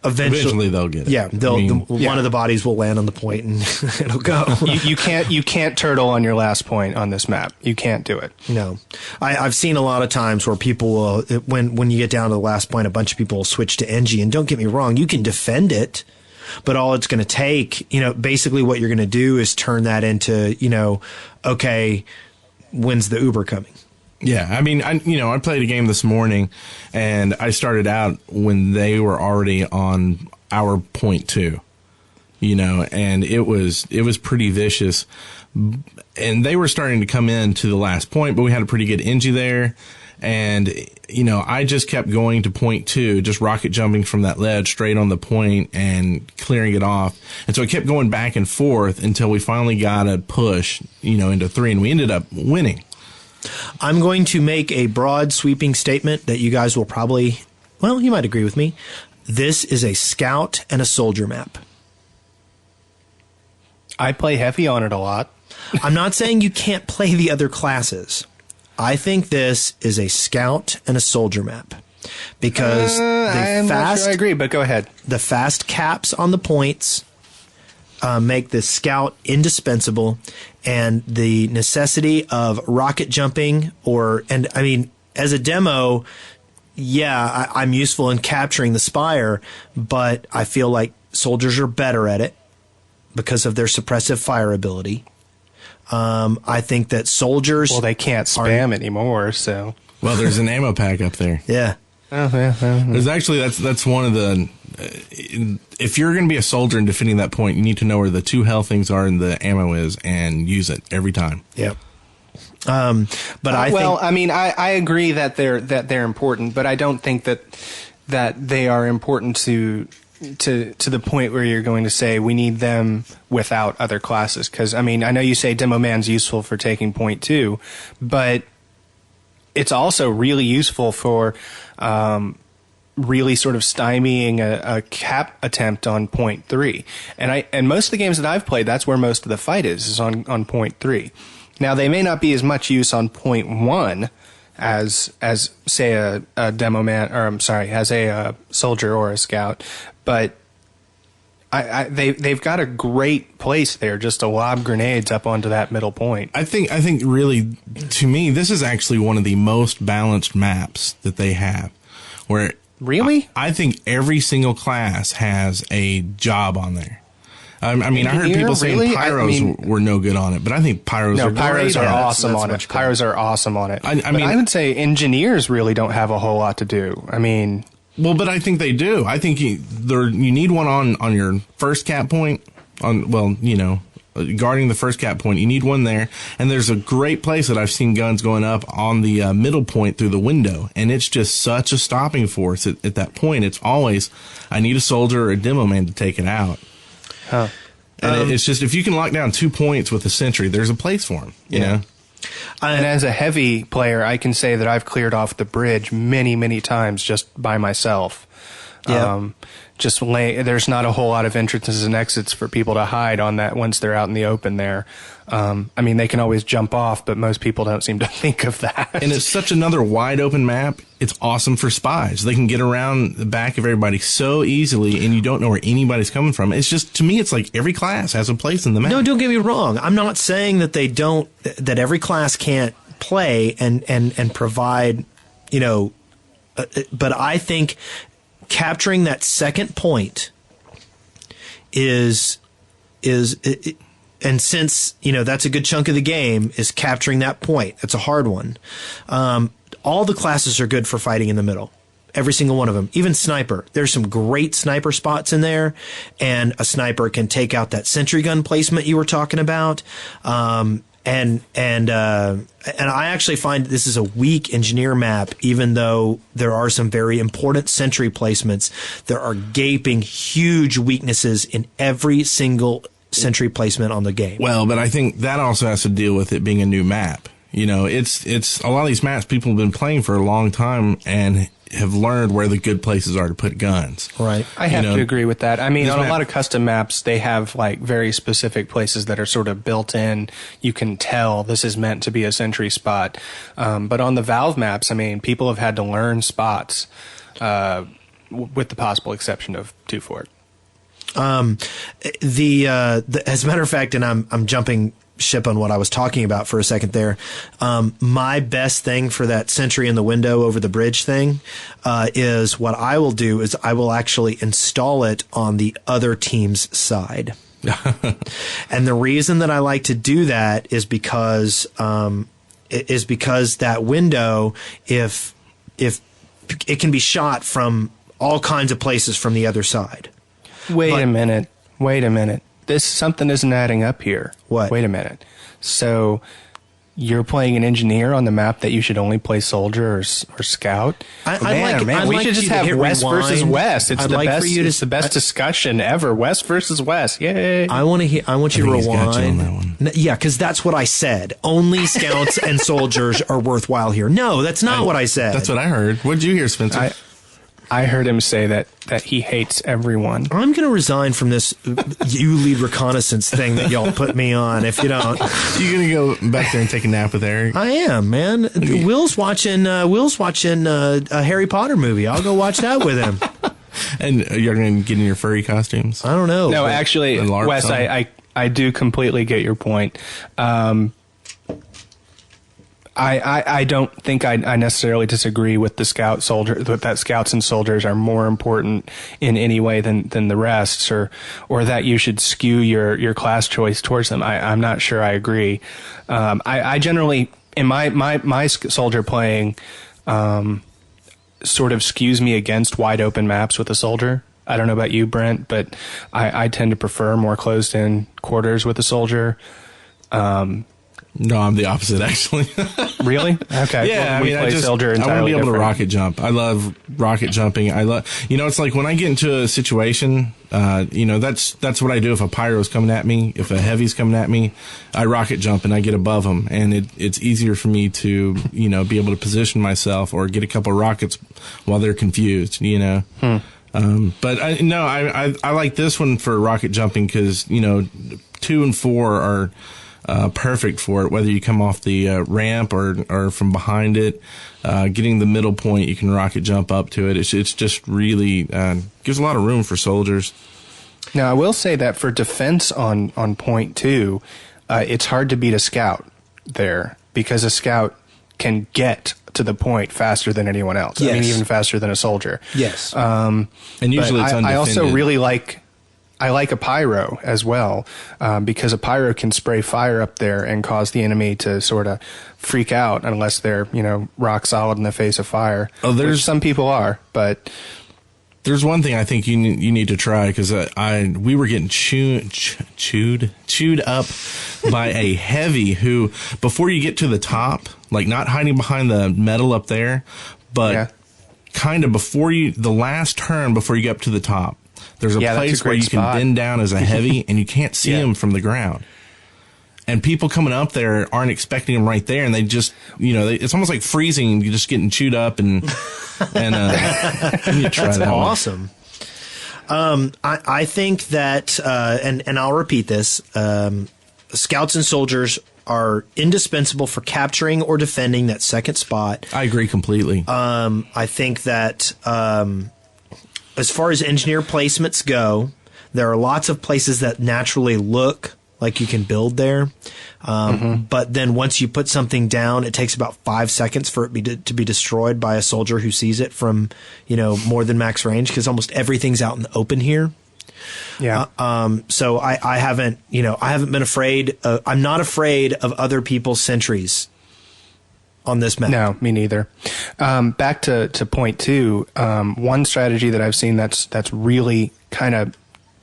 eventually they'll get it. Yeah, one of the bodies will land on the point and it'll go. You can't turtle on your last point on this map. You can't do it. No, I've seen a lot of times where people will, when you get down to the last point, a bunch of people will switch to NG. And don't get me wrong, you can defend it, but all it's going to take, basically what you're going to do is turn that into, okay, when's the Uber coming? Yeah, I mean, I played a game this morning, and I started out when they were already on our point 2, and it was pretty vicious, and they were starting to come in to the last point, but we had a pretty good NG there, and I just kept going to point 2, just rocket jumping from that ledge straight on the point and clearing it off, and so I kept going back and forth until we finally got a push, into 3, and we ended up winning. I'm going to make a broad sweeping statement that you guys will probably, you might agree with me. This is a scout and a soldier map. I play heavy on it a lot. I'm not saying you can't play the other classes. I think this is a scout and a soldier map because I'm not sure I agree, but go ahead. The fast caps on the points make the scout indispensable, and the necessity of rocket jumping as a demo, yeah, I'm useful in capturing the spire, but I feel like soldiers are better at it because of their suppressive fire ability. I think that soldiers... Well, they can't spam anymore, so... Well, there's an ammo pack up there. Yeah. Oh, yeah. There's actually, that's one of the... if you're going to be a soldier and defending that point, you need to know where the 2 health things are and the ammo is and use it every time. Yep. But I agree that they're important, but I don't think that they are important to the point where you're going to say we need them without other classes. Because I know you say Demo Man's useful for taking point 2, but it's also really useful for really sort of stymieing a cap attempt on point 3. And most of the games that I've played, that's where most of the fight is on point 3. Now, they may not be as much use on point 1 as say a demo man, or I'm sorry, as a soldier or a scout, but they've got a great place there just to lob grenades up onto that middle point. I think really, to me, this is actually one of the most balanced maps that they have. Where really, I think every single class has a job on there. I heard people saying pyros were no good on it, but I think pyros are pyros great. are awesome on it. Pyros are awesome on it. I would say engineers really don't have a whole lot to do. Well, but I think they do. I think you need one on your first cap point. Guarding the first cap point, you need one there. And there's a great place that I've seen guns going up on the middle point through the window, and it's just such a stopping force at that point. It's always, I need a soldier or a demo man to take it out. Huh. And it's just, if you can lock down 2 points with a sentry, there's a place for them. You know. And as a heavy player, I can say that I've cleared off the bridge many, many times just by myself. Yeah. There's not a whole lot of entrances and exits for people to hide on that once they're out in the open there. They can always jump off, but most people don't seem to think of that. And it's such another wide open map. It's awesome for spies. They can get around the back of everybody so easily, and you don't know where anybody's coming from. It's just, to me, it's like every class has a place in the map. No, don't get me wrong. I'm not saying that that every class can't play and provide, but I think capturing that second point is and since that's a good chunk of the game, is capturing that point. It's a hard one. All the classes are good for fighting in the middle. Every single one of them. Even sniper. There's some great sniper spots in there, and a sniper can take out that sentry gun placement you were talking about. And I actually find this is a weak engineer map, even though there are some very important sentry placements. There are gaping, huge weaknesses in every single sentry placement on the game. Well, but I think that also has to deal with it being a new map. It's a lot of these maps people have been playing for a long time and have learned where the good places are to put guns. Right. I have to agree with that. On a lot of custom maps, they have like very specific places that are sort of built in. You can tell this is meant to be a sentry spot. But on the Valve maps, people have had to learn spots, with the possible exception of Two Fort. As a matter of fact, and I'm jumping ship on what I was talking about for a second there. My best thing for that sentry in the window over the bridge thing is what I will do is I will actually install it on the other team's side. And the reason that I like to do that is because that window, if it can be shot from all kinds of places from the other side. Wait a minute. Something isn't adding up here. What? Wait a minute. So you're playing an engineer on the map that you should only play soldier or scout? We should just have West versus West. It's the best discussion ever. West versus West. Yay. I want you to rewind. Yeah, because that's what I said. Only scouts and soldiers are worthwhile here. No, that's not what I said. That's what I heard. What did you hear, Spencer? I heard him say that he hates everyone. I'm going to resign from this you lead reconnaissance thing that y'all put me on if you don't. You going to go back there and take a nap with Eric? I am, man. Will's watching a Harry Potter movie. I'll go watch that with him. And you're going to get in your furry costumes? I don't know. No, actually, Wes, I do completely get your point. I don't think I necessarily disagree with that scouts and soldiers are more important in any way than the rest, or that you should skew your class choice towards them. I'm not sure I agree. I generally, in my soldier playing, sort of skews me against wide open maps with a soldier. I don't know about you, Brent, but I tend to prefer more closed in quarters with a soldier. No, I'm the opposite, actually. Really? Okay. Yeah, well, I want to be able to rocket jump. I love rocket jumping. It's like when I get into a situation, that's what I do. If a pyro's coming at me, if a heavy's coming at me, I rocket jump and I get above them, and it's easier for me to, be able to position myself or get a couple of rockets while they're confused, But I like this one for rocket jumping because, 2 and 4 are perfect for it, whether you come off the ramp or from behind it. Getting the middle point, you can rocket jump up to it. It's just really gives a lot of room for soldiers. Now, I will say that for defense on point 2, it's hard to beat a scout there because a scout can get to the point faster than anyone else. Yes. I mean, even faster than a soldier. Yes. And usually it's undefended. I also really like a pyro as well, because a pyro can spray fire up there and cause the enemy to sort of freak out unless they're, rock solid in the face of fire. Oh, which some people are, but there's one thing I think you need to try because we were getting chewed up by a heavy who, before you get to the top, like not hiding behind the metal up there, but kind of the last turn before you get up to the top. There's a place where you can bend down as a heavy and you can't see him from the ground. And people coming up there aren't expecting him right there, and they just, it's almost like freezing. You're just getting chewed up, and you try that's that awesome. I think that, and I'll repeat this: scouts and soldiers are indispensable for capturing or defending that second spot. I agree completely. I think that. As far as engineer placements go, there are lots of places that naturally look like you can build there. But then once you put something down, it takes about 5 seconds for it to be destroyed by a soldier who sees it from, more than max range, because almost everything's out in the open here. Yeah. So I haven't been afraid. I'm not afraid of other people's sentries on this map. No, me neither. Back to point 2, one strategy that I've seen that's really kind of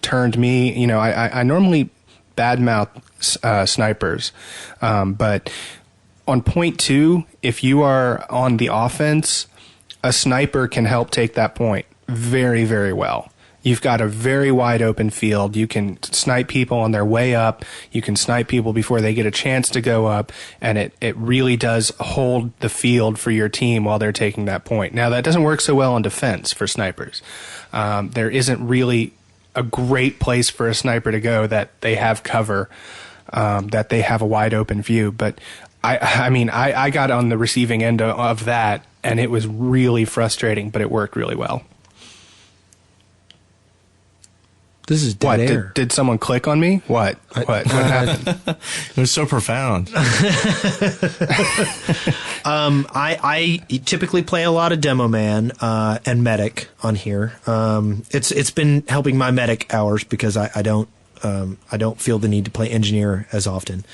turned me, I normally badmouth snipers, but on point 2, if you are on the offense, a sniper can help take that point very, very well. You've got a very wide open field. You can snipe people on their way up. You can snipe people before they get a chance to go up. And it really does hold the field for your team while they're taking that point. Now, that doesn't work so well on defense for snipers. There isn't really a great place for a sniper to go that they have cover, that they have a wide open view. But I got on the receiving end of that, and it was really frustrating, but it worked really well. This is dead air. Did someone click on me? What happened? It was so profound. I typically play a lot of Demo Man and Medic on here. It's been helping my Medic hours because I don't feel the need to play Engineer as often.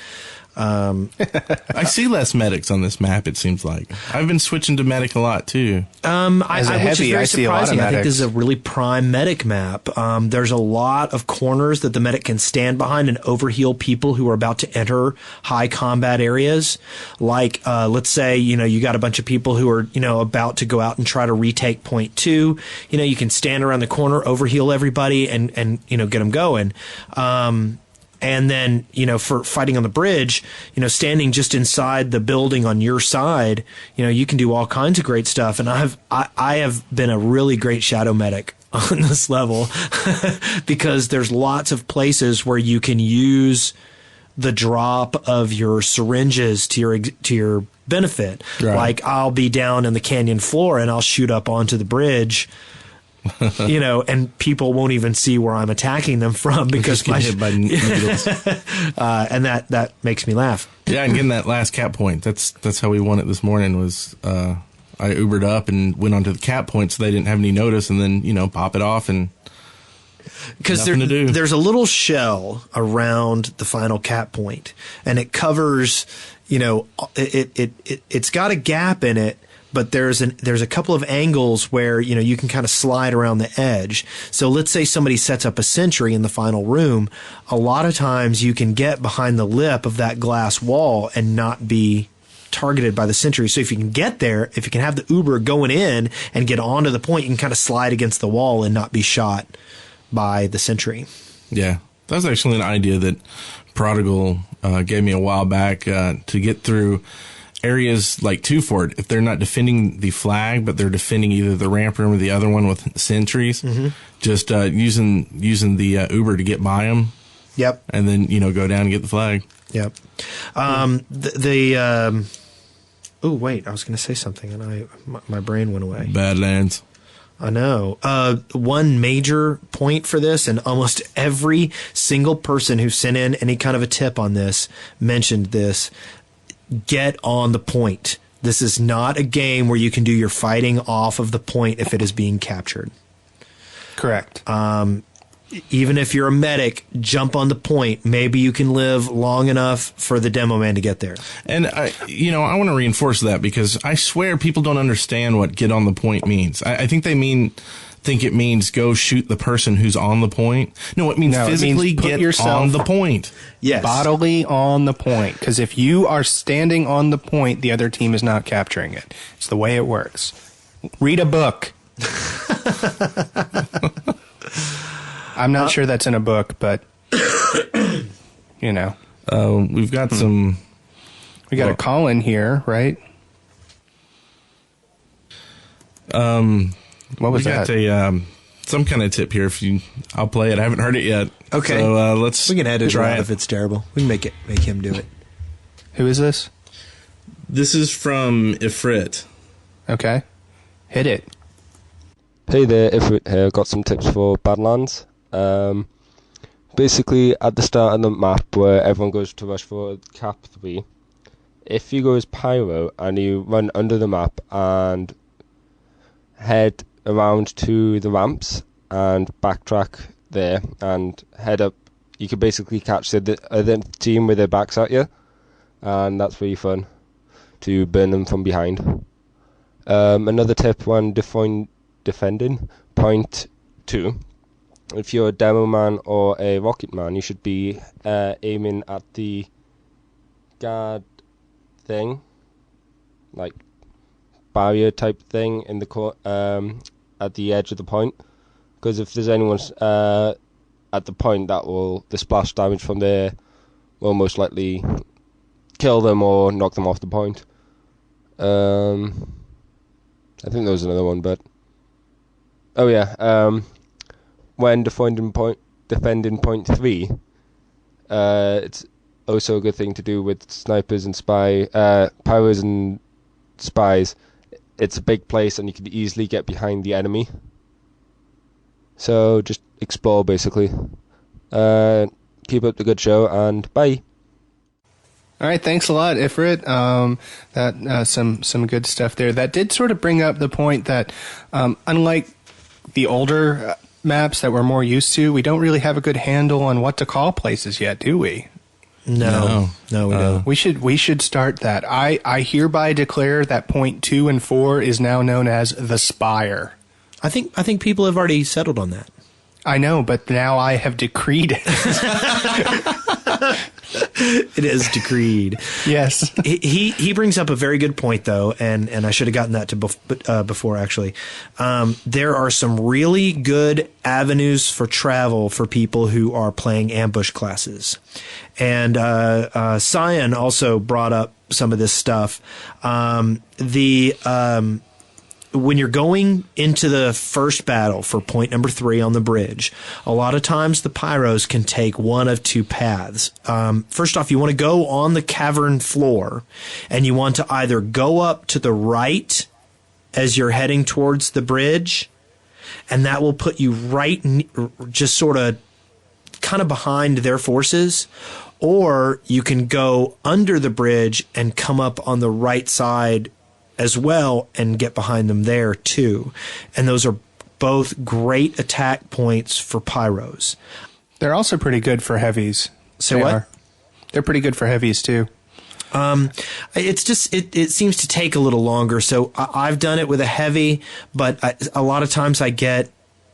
I see less medics on this map, it seems like. I've been switching to medic a lot, too. Which is very surprising. I think this is a really prime medic map. There's a lot of corners that the medic can stand behind and overheal people who are about to enter high combat areas. Like, let's say, you got a bunch of people who are, about to go out and try to retake point 2. You can stand around the corner, overheal everybody, and get them going. And then, for fighting on the bridge, standing just inside the building on your side, you can do all kinds of great stuff. And I have been a really great shadow medic on this level because there's lots of places where you can use the drop of your syringes to your benefit. Right. Like I'll be down in the canyon floor and I'll shoot up onto the bridge. And people won't even see where I'm attacking them from because get hit by needles. And that makes me laugh. Yeah, and getting that last cap point. That's how we won it this morning. Was I Ubered up and went onto the cap point so they didn't have any notice, and then pop it off and because there's a little shell around the final cap point, and it covers. It's got a gap in it. But there's a couple of angles where, you can kind of slide around the edge. So let's say somebody sets up a sentry in the final room. A lot of times you can get behind the lip of that glass wall and not be targeted by the sentry. So if you can get there, if you can have the Uber going in and get onto the point, you can kind of slide against the wall and not be shot by the sentry. Yeah. That was actually an idea that Prodigal gave me a while back to get through areas like Two Fort, if they're not defending the flag, but they're defending either the ramp room or the other one with sentries, just using the Uber to get by them. Yep. And then, go down and get the flag. Yep. Oh, wait, I was going to say something and my brain went away. Badlands. I know. One major point for this, and almost every single person who sent in any kind of a tip on this mentioned this. Get on the point. This is not a game where you can do your fighting off of the point if it is being captured. Correct. Even if you're a medic, jump on the point. Maybe you can live long enough for the demo man to get there. And, I want to reinforce that because I swear people don't understand what get on the point means. I think they think it means go shoot the person who's on the point. No, it means physically get on the point. Yes. Bodily on the point. Because if you are standing on the point, the other team is not capturing it. It's the way it works. Read a book. I'm not sure that's in a book, but, we've got some... We got a call in here, right? What was that? We got some kind of tip here. I'll play it. I haven't heard it yet. Okay. So we can edit it out if it's terrible. We can make him do it. Who is this? This is from Ifrit. Okay. Hit it. Hey there, Ifrit here. Got some tips for Badlands. Basically, at the start of the map where everyone goes to rush for Cap 3, if you go as Pyro and you run under the map and head around to the ramps and backtrack there and head up, you can basically catch the other team with their backs at you, and that's really fun to burn them from behind. Another tip when defending point 2, if you're a demo man or a rocket man, you should be aiming at the guard thing, like barrier type thing in the at the edge of the point, because if there's anyone at the point, the splash damage from there will most likely kill them or knock them off the point. I think there was another one, but when defending point 3, it's also a good thing to do with snipers and pyros and spies. It's a big place and you can easily get behind the enemy. So just explore, basically. Keep up the good show, and bye. All right, thanks a lot, Ifrit. Some good stuff there. That did sort of bring up the point that unlike the older maps that we're more used to, we don't really have a good handle on what to call places yet, do we? No, we don't. We should start that. I hereby declare that point 2 and 4 is now known as the Spire. I think people have already settled on that. I know, but now I have decreed it. It is decreed. Yes. He brings up a very good point, though, and I should have gotten that to before, actually. There are some really good avenues for travel for people who are playing ambush classes. And Cyan also brought up some of this stuff. When you're going into the first battle for point number 3 on the bridge, a lot of times the pyros can take one of two paths. First off, you want to go on the cavern floor, and you want to either go up to the right as you're heading towards the bridge, and that will put you right, just sort of kind of behind their forces, or you can go under the bridge and come up on the right side as well and get behind them there too. And those are both great attack points for pyros. They're also pretty good for heavies. So what? They're pretty good for heavies too. It's just, it seems to take a little longer. So I've done it with a heavy, but a lot of times I get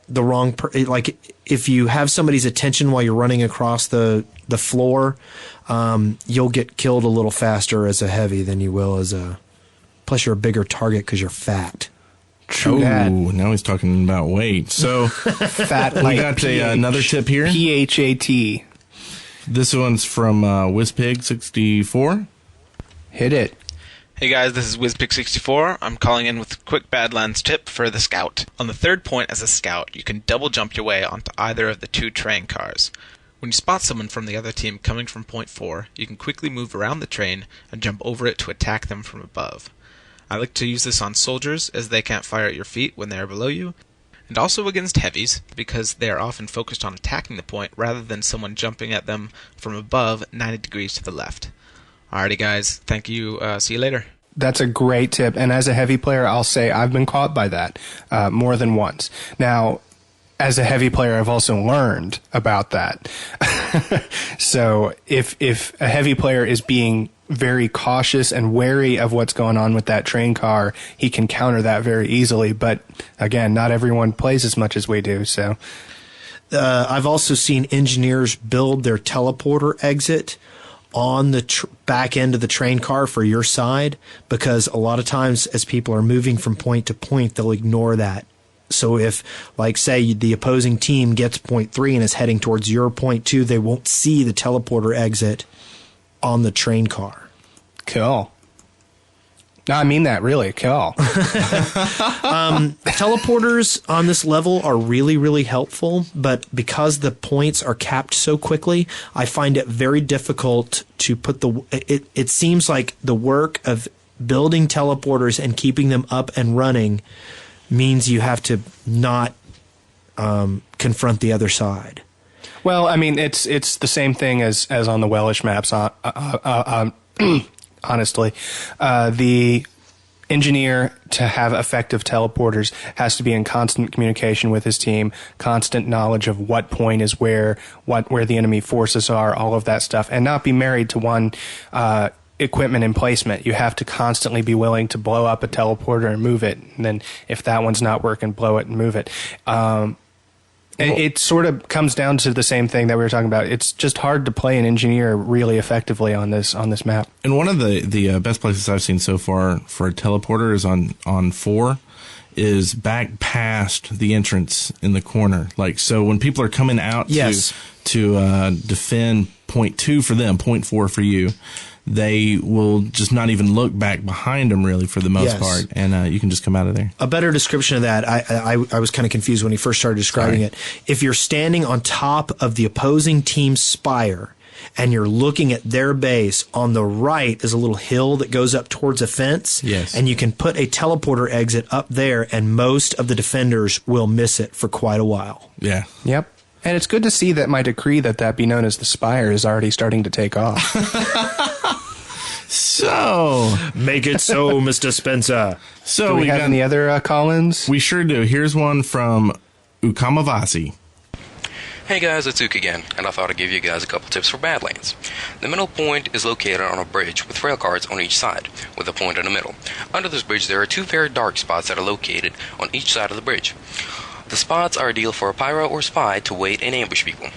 the wrong, like if you have somebody's attention while you're running across the floor, you'll get killed a little faster as a heavy than you will as a, plus you're a bigger target because you're fat. True that. Now he's talking about weight. So Fat we like got another tip here. PHAT. This one's from WizPig64. Hit it. Hey guys, this is WizPig64. I'm calling in with a quick Badlands tip for the scout. On the third point as a scout, you can double jump your way onto either of the 2 train cars. When you spot someone from the other team coming from point 4, you can quickly move around the train and jump over it to attack them from above. I like to use this on soldiers, as they can't fire at your feet when they are below you, and also against heavies, because they are often focused on attacking the point rather than someone jumping at them from above 90 degrees to the left. Alrighty guys, thank you, see you later. That's a great tip, and as a heavy player, I'll say I've been caught by that more than once. Now, as a heavy player, I've also learned about that. So if a heavy player is being very cautious and wary of what's going on with that train car, he can counter that very easily. But again, not everyone plays as much as we do. So I've also seen engineers build their teleporter exit on the back end of the train car for your side, because a lot of times as people are moving from point to point, they'll ignore that. So if, like, say the opposing team gets point 3 and is heading towards your point 2, they won't see the teleporter exit on the train car. Cool. No, I mean that, really. Cool. Teleporters on this level are really, really helpful, but because the points are capped so quickly, I find it very difficult to put it seems like the work of building teleporters and keeping them up and running means you have to not confront the other side. Well, I mean, it's the same thing as on the Welsh maps. Honestly, the engineer, to have effective teleporters, has to be in constant communication with his team, constant knowledge of what point is where the enemy forces are, all of that stuff, and not be married to one equipment and placement. You have to constantly be willing to blow up a teleporter and move it, and then if that one's not working, blow it and move it. It sort of comes down to the same thing that we were talking about. It's just hard to play an engineer really effectively on this map. And one of the best places I've seen so far for a teleporter is on 4, is back past the entrance in the corner. Like, so when people are coming out to defend point 2 for them, point 4 for you, they will just not even look back behind them, really, for the most part, and you can just come out of there. A better description of that, I was kind of confused when he first started describing it. If you're standing on top of the opposing team's spire and you're looking at their base, on the right is a little hill that goes up towards a fence, and you can put a teleporter exit up there, and most of the defenders will miss it for quite a while. Yeah. Yep. And it's good to see that my decree that be known as the spire is already starting to take off. So, make it so, Mr. Spencer. So, do we have any other call-ins? We sure do. Here's one from Ukamavasi. Hey guys, it's Uke again, and I thought I'd give you guys a couple tips for Badlands. The middle point is located on a bridge with rail cars on each side, with a point in the middle. Under this bridge there are 2 very dark spots that are located on each side of the bridge. The spots are ideal for a pyro or spy to wait and ambush people.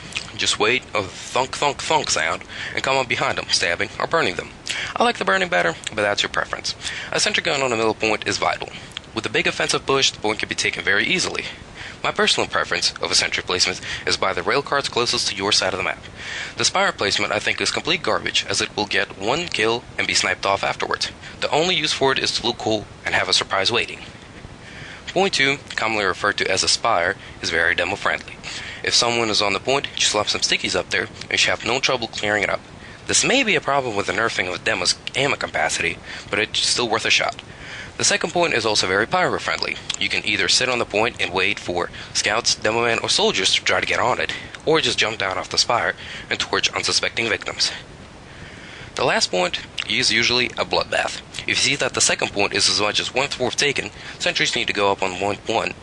Just wait a thunk thunk thunk sound and come up behind them, stabbing or burning them. I like the burning better, but that's your preference. A sentry gun on the middle point is vital. With a big offensive push, the point can be taken very easily. My personal preference of a sentry placement is by the rail cards closest to your side of the map. The spire placement I think is complete garbage, as it will get one kill and be sniped off afterwards. The only use for it is to look cool and have a surprise waiting. Point 2, commonly referred to as a spire, is very demo friendly. If someone is on the point, you slap some stickies up there and you should have no trouble clearing it up. This may be a problem with the nerfing of the demo's ammo capacity, but it's still worth a shot. The second point is also very pyro-friendly. You can either sit on the point and wait for scouts, demomen, or soldiers to try to get on it, or just jump down off the spire and torch unsuspecting victims. The last point is usually a bloodbath. If you see that the second point is as much as 1/4 taken, sentries need to go up on point 1,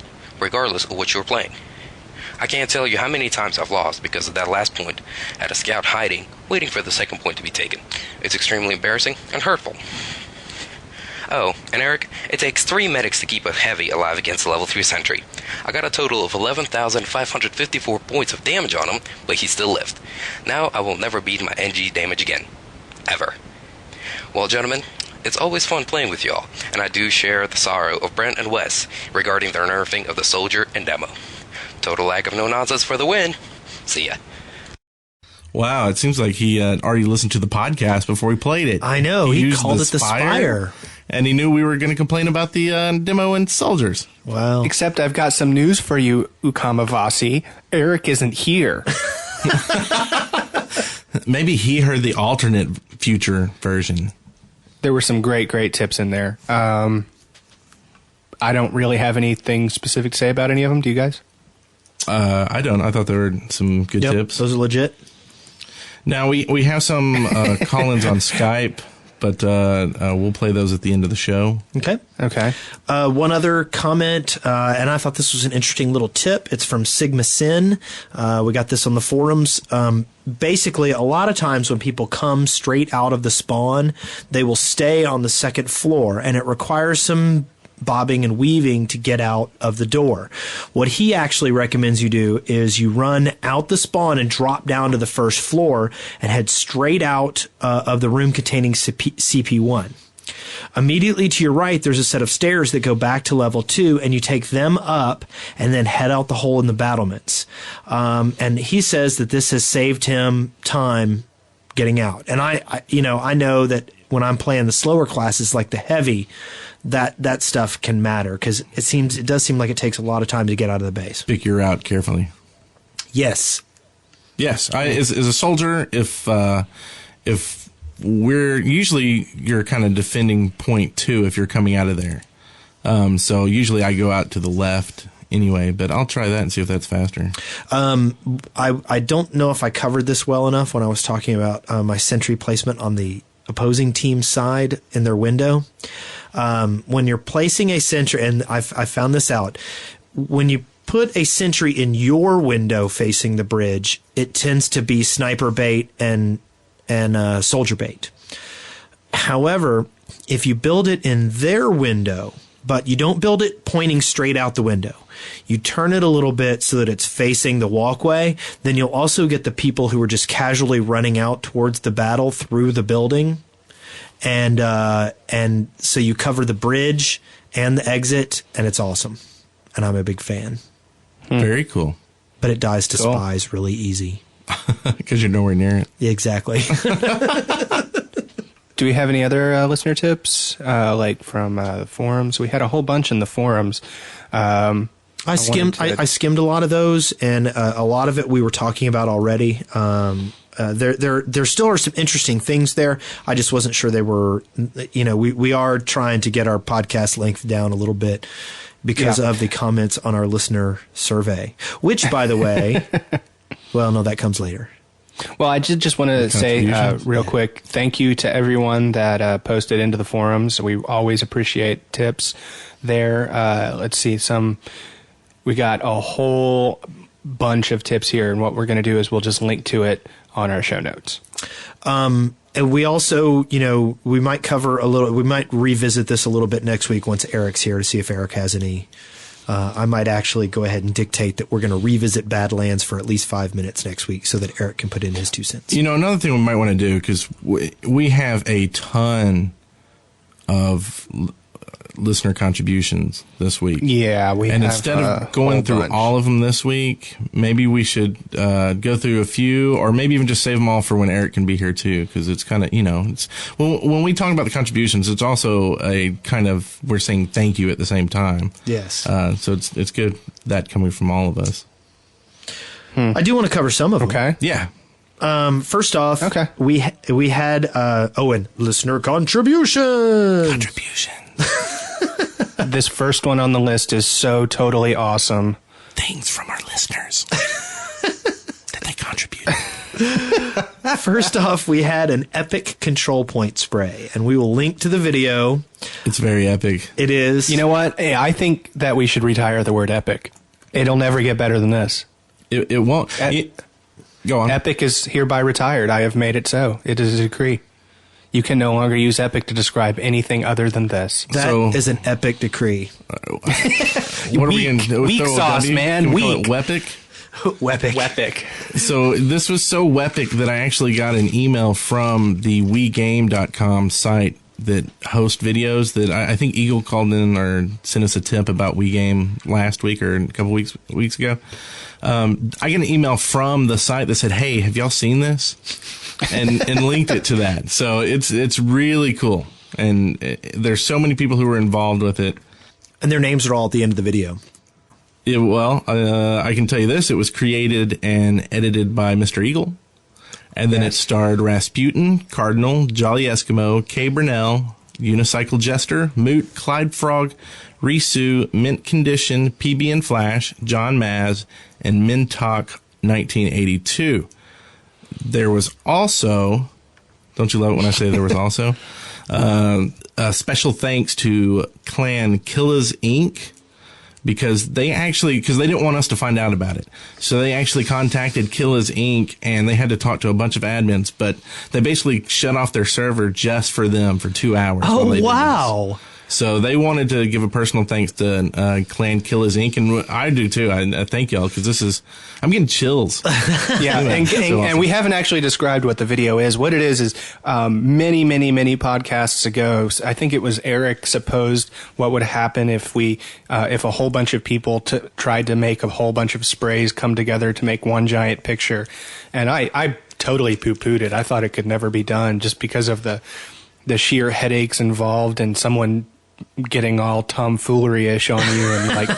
regardless of what you're playing. I can't tell you how many times I've lost because of that last point at a scout hiding, waiting for the second point to be taken. It's extremely embarrassing and hurtful. Oh, and Eric, it takes 3 medics to keep a heavy alive against a level 3 sentry. I got a total of 11,554 points of damage on him, but he still lived. Now I will never beat my NG damage again. Ever. Well, gentlemen, it's always fun playing with y'all, and I do share the sorrow of Brent and Wes regarding their nerfing of the soldier and demo. Total lack of no-nonsense for the win. See ya. Wow, it seems like he already listened to the podcast before he played it. I know, he called it the Spire. And he knew we were going to complain about the demo and soldiers. Wow. Except I've got some news for you, Ukamavasi. Eric isn't here. Maybe he heard the alternate future version. There were some great tips in there. I don't really have anything specific to say about any of them. Do you guys? I don't. I thought there were some good tips. Those are legit. Now, we have some call-ins on Skype, but we'll play those at the end of the show. Okay. One other comment, and I thought this was an interesting little tip. It's from Sigma Sin. We got this on the forums. Basically, a lot of times when people come straight out of the spawn, they will stay on the second floor, and it requires some bobbing and weaving to get out of the door. What he actually recommends you do is you run out the spawn and drop down to the first floor and head straight out of the room containing CP1. Immediately to your right, there's a set of stairs that go back to level 2, and you take them up and then head out the hole in the battlements. And he says that this has saved him time getting out. And I know that when I'm playing the slower classes like the heavy, that stuff can matter because it does seem like it takes a lot of time to get out of the base. Pick your route carefully. Yes. As a soldier, if you're kind of defending point 2 if you're coming out of there. So usually I go out to the left anyway, but I'll try that and see if that's faster. I don't know if I covered this well enough when I was talking about my sentry placement on the opposing team's side in their window. When you're placing a sentry, and I found this out, when you put a sentry in your window facing the bridge, it tends to be sniper bait and soldier bait. However, if you build it in their window, but you don't build it pointing straight out the window, you turn it a little bit so that it's facing the walkway, then you'll also get the people who are just casually running out towards the battle through the building. And so you cover the bridge and the exit, and it's awesome. And I'm a big fan. Very cool. But it dies to spies really easy. Because you're nowhere near it. Yeah, exactly. Do we have any other listener tips, like from the forums? We had a whole bunch in the forums. I skimmed a lot of those, and a lot of it we were talking about already. There still are some interesting things there. I just wasn't sure they were, we are trying to get our podcast length down a little bit because of the comments on our listener survey, which, by the way, well, no, that comes later. Well, I just want to say real quick, thank you to everyone that posted into the forums. We always appreciate tips there. Let's see, we got a whole bunch of tips here, and what we're going to do is we'll just link to it on our show notes. And we also, we might cover we might revisit this a little bit next week once Eric's here to see if Eric has any I might actually go ahead and dictate that we're going to revisit Badlands for at least 5 minutes next week so that Eric can put in his 2 cents. Another thing we might want to do, because we have a ton of listener contributions this week. Yeah, and instead of going through all of them this week, maybe we should go through a few, or maybe even just save them all for when Eric can be here too, because it's kind of, it's when we talk about the contributions, it's also a kind of, we're saying thank you at the same time. Yes. So it's good that coming from all of us. I do want to cover some of them. Okay. Yeah. First off, we had Owen, listener contributions. This first one on the list is so totally awesome. Things from our listeners that they contribute. First off, we had an epic control point spray, and we will link to the video. It's very epic. It is. You know what? Hey, I think that we should retire the word epic. It'll never get better than this. It won't. Go on. Epic is hereby retired. I have made it so. It is a decree. You can no longer use epic to describe anything other than this. That is an epic decree. What are we going to do? Weak sauce, man. Weak. Wepic? Wepic. So this was so wepic that I actually got an email from the wegame.com site that hosts videos that I think Eagle called in or sent us a tip about WeGame last week or a couple weeks ago. I got an email from the site that said, "Hey, have y'all seen this?" and linked it to that. So it's really cool. And there's so many people who are involved with it. And their names are all at the end of the video. I can tell you this. It was created and edited by Mr. Eagle. And then it starred Rasputin, Cardinal, Jolly Eskimo, Kay Burnell, Unicycle Jester, Moot, Clyde Frog, Risu, Mint Condition, PB and Flash, John Maz, and Mintalk 1982. There was also, don't you love it when I say there was also, a special thanks to Clan Killers Inc., because they didn't want us to find out about it. So they actually contacted Killers Inc. and they had to talk to a bunch of admins, but they basically shut off their server just for them for 2 hours. Oh, wow. So they wanted to give a personal thanks to Clan Killers Inc. And I do too. I thank y'all, because I'm getting chills. Yeah, and we haven't actually described what the video is. What it is many, many, many podcasts ago, I think it was Eric supposed what would happen if if a whole bunch of people tried to make a whole bunch of sprays come together to make one giant picture. And I totally poo-pooed it. I thought it could never be done just because of the sheer headaches involved and someone getting all tomfoolery-ish on you and like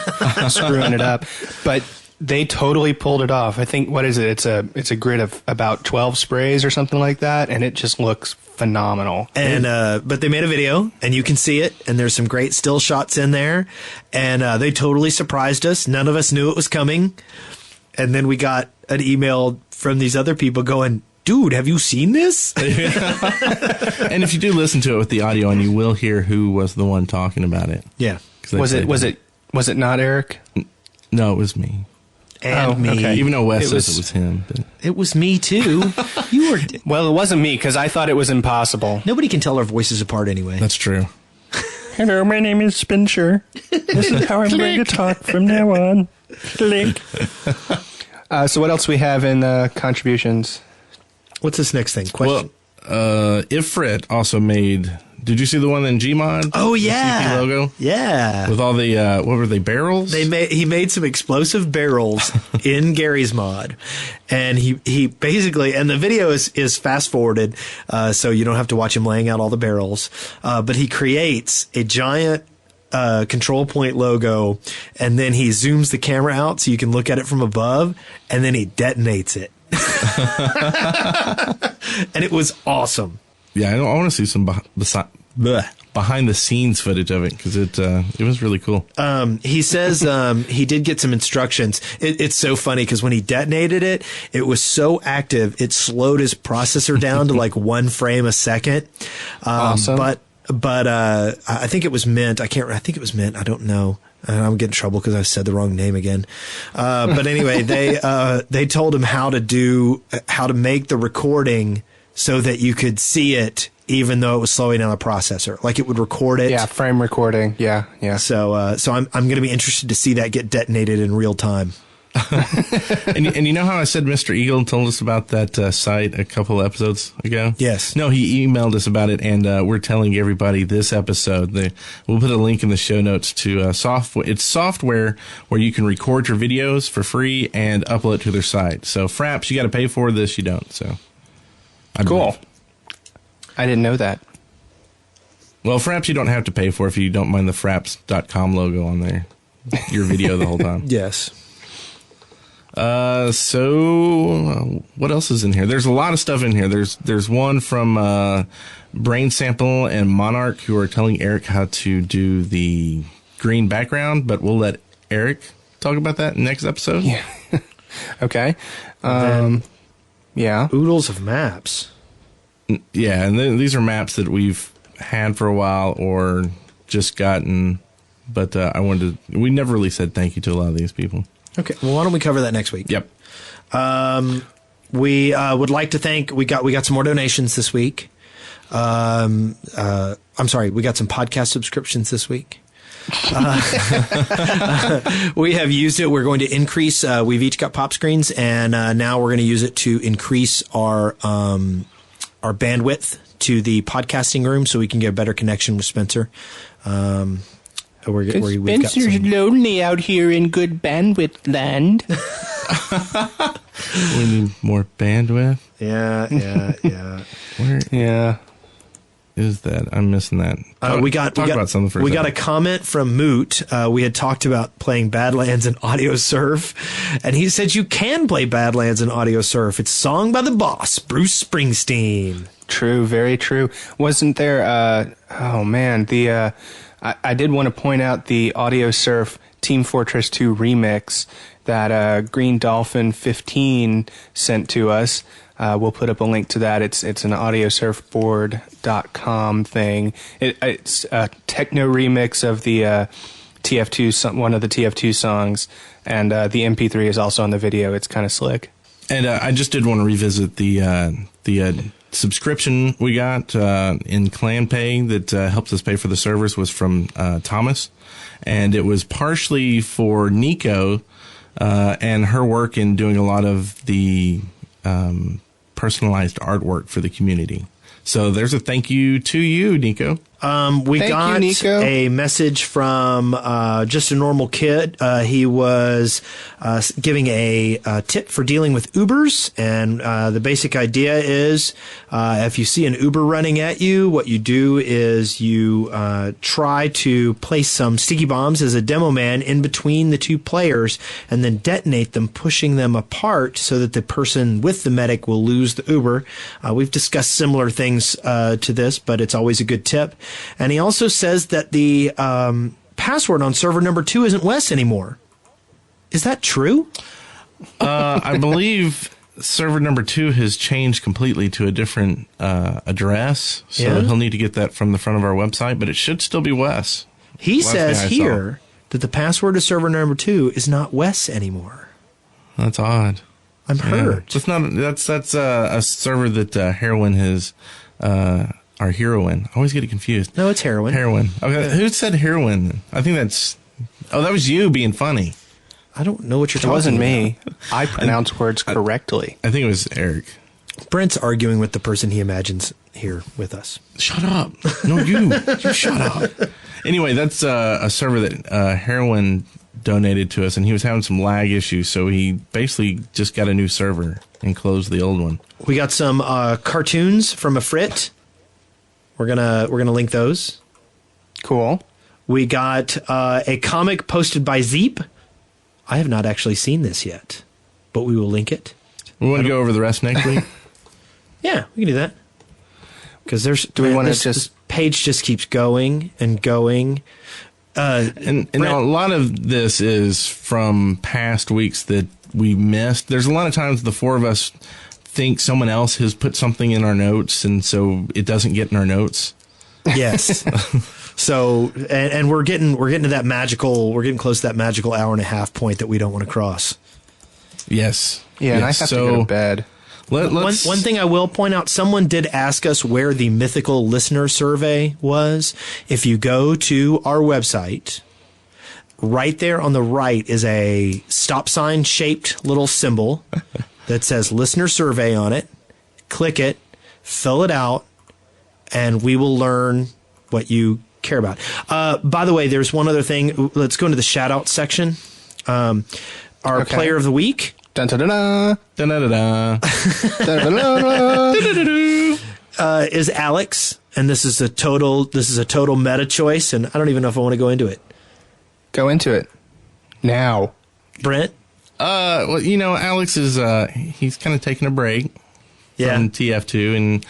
screwing it up. But they totally pulled it off. I think, what is it? It's a grid of about 12 sprays or something like that, and it just looks phenomenal. And but they made a video, and you can see it, and there's some great still shots in there, and they totally surprised us. None of us knew it was coming, and then we got an email from these other people going, "Dude, have you seen this?" And if you do listen to it with the audio, and you will hear who was the one talking about it. Yeah. Was it not Eric? No, it was me. And me. Okay. Even though Wes says it was him. But. It was me too. You were. Well, it wasn't me, because I thought it was impossible. Nobody can tell our voices apart anyway. That's true. Hello, my name is Spencer. This is how I'm going to talk from now on. Click. So what else we have in contributions? What's this next thing? Question. Well, Ifrit also made. Did you see the one in Gmod? Oh yeah, the CP logo. Yeah, with all the what were they, barrels? He made some explosive barrels in Gary's mod, and he basically, and the video is fast forwarded, so you don't have to watch him laying out all the barrels. But he creates a giant control point logo, and then he zooms the camera out so you can look at it from above, and then he detonates it. And it was awesome. Yeah, I want to see some behind the scenes footage of it, because it was really cool. He says he did get some instructions. It's so funny because when he detonated it, it was so active it slowed his processor down to like 1 frame a second. Awesome. But I think it was Mint. I think it was Mint. I don't know. I'm getting in trouble because I said the wrong name again. But anyway, they told him how to make the recording so that you could see it even though it was slowing down the processor. Like it would record it. Yeah, frame recording. Yeah. So I'm going to be interested to see that get detonated in real time. and you know how I said Mr. Eagle told us about that site a couple episodes ago? Yes. No, he emailed us about it, and we're telling everybody this episode. We'll put a link in the show notes to software. It's software where you can record your videos for free and upload it to their site. So Fraps, you got to pay for this. You don't. So cool. I didn't know that. Well, Fraps you don't have to pay for if you don't mind the fraps.com logo on there. Your video the whole time. Yes. So what else is in here? There's a lot of stuff in here. There's one from Brain Sample and Monarch who are telling Eric how to do the green background, but we'll let Eric talk about that next episode. Yeah. Okay. Yeah. Oodles of maps. Yeah, and these are maps that we've had for a while or just gotten, but we never really said thank you to a lot of these people. Okay, well, why don't we cover that next week? Yep. We would like to thank. We got some more donations this week. I'm sorry, we got some podcast subscriptions this week. We have used it. We're going to increase. We've each got pop screens, and now we're going to use it to increase our bandwidth to the podcasting room, so we can get a better connection with Spencer. Spencer's lonely out here in good bandwidth land. We need more bandwidth. Yeah. Where is that? I'm missing that. We got a comment from Moot. We had talked about playing Badlands and Audio Surf, and he said you can play Badlands and Audio Surf. It's song by the boss, Bruce Springsteen. True, very true. Wasn't there? I did want to point out the Audio Surf Team Fortress 2 remix that Green Dolphin 15 sent to us. We'll put up a link to that. It's an audiosurfboard.com thing. It's a techno remix of the TF2, one of the TF2 songs, and the MP3 is also on the video. It's kind of slick. And I just did want to revisit the subscription we got in ClanPay that helps us pay for the servers was from Thomas, and it was partially for Nico and her work in doing a lot of the personalized artwork for the community. So there's a thank you to you, Nico. We got a message from just a normal kid. He was giving a tip for dealing with Ubers, and the basic idea is if you see an Uber running at you, what you do is you try to place some sticky bombs as a demo man in between the two players and then detonate them, pushing them apart so that the person with the medic will lose the Uber. We've discussed similar things to this, but it's always a good tip. And he also says that the password on server number 2 isn't Wes anymore. Is that true? I believe server number 2 has changed completely to a different address. So he'll need to get that from the front of our website, but it should still be Wes. He says here that the password to server number 2 is not Wes anymore. That's odd. I'm hurt. That's a server that Heroin has... our heroine. I always get it confused. No, it's heroin. Heroin. Okay, who said heroin? I think that's... Oh, that was you being funny. I don't know what you're talking about. It wasn't me. I pronounce words correctly. I think it was Eric. Brent's arguing with the person he imagines here with us. Shut up. No, you. You shut up. Anyway, that's a server that Heroin donated to us, and he was having some lag issues, so he basically just got a new server and closed the old one. We got some cartoons from a Frit. We're gonna link those. Cool. We got a comic posted by Zeep. I have not actually seen this yet, but we will link it. We want to go over the rest next week? Yeah, we can do that. Because this page just keeps going and going. And a lot of this is from past weeks that we missed. There's a lot of times the four of us think someone else has put something in our notes, and so it doesn't get in our notes. Yes. So, and we're getting to that magical. We're getting close to that magical hour and a half point that we don't want to cross. Yes. Yeah, and I have to go to bed. One thing I will point out, someone did ask us where the mythical listener survey was. If you go to our website, right there on the right is a stop sign shaped little symbol that says listener survey on it. Click it, fill it out, and we will learn what you care about. By the way, there's one other thing. Let's go into the shout out section. Our player of the week. Dun, dun, dun, dun. Dun, dun, dun, dun. Dun, is Alex, and this is a total meta choice, and I don't even know if I want to go into it. Go into it now, Brent. Well, Alex is he's kind of taking a break from TF2, and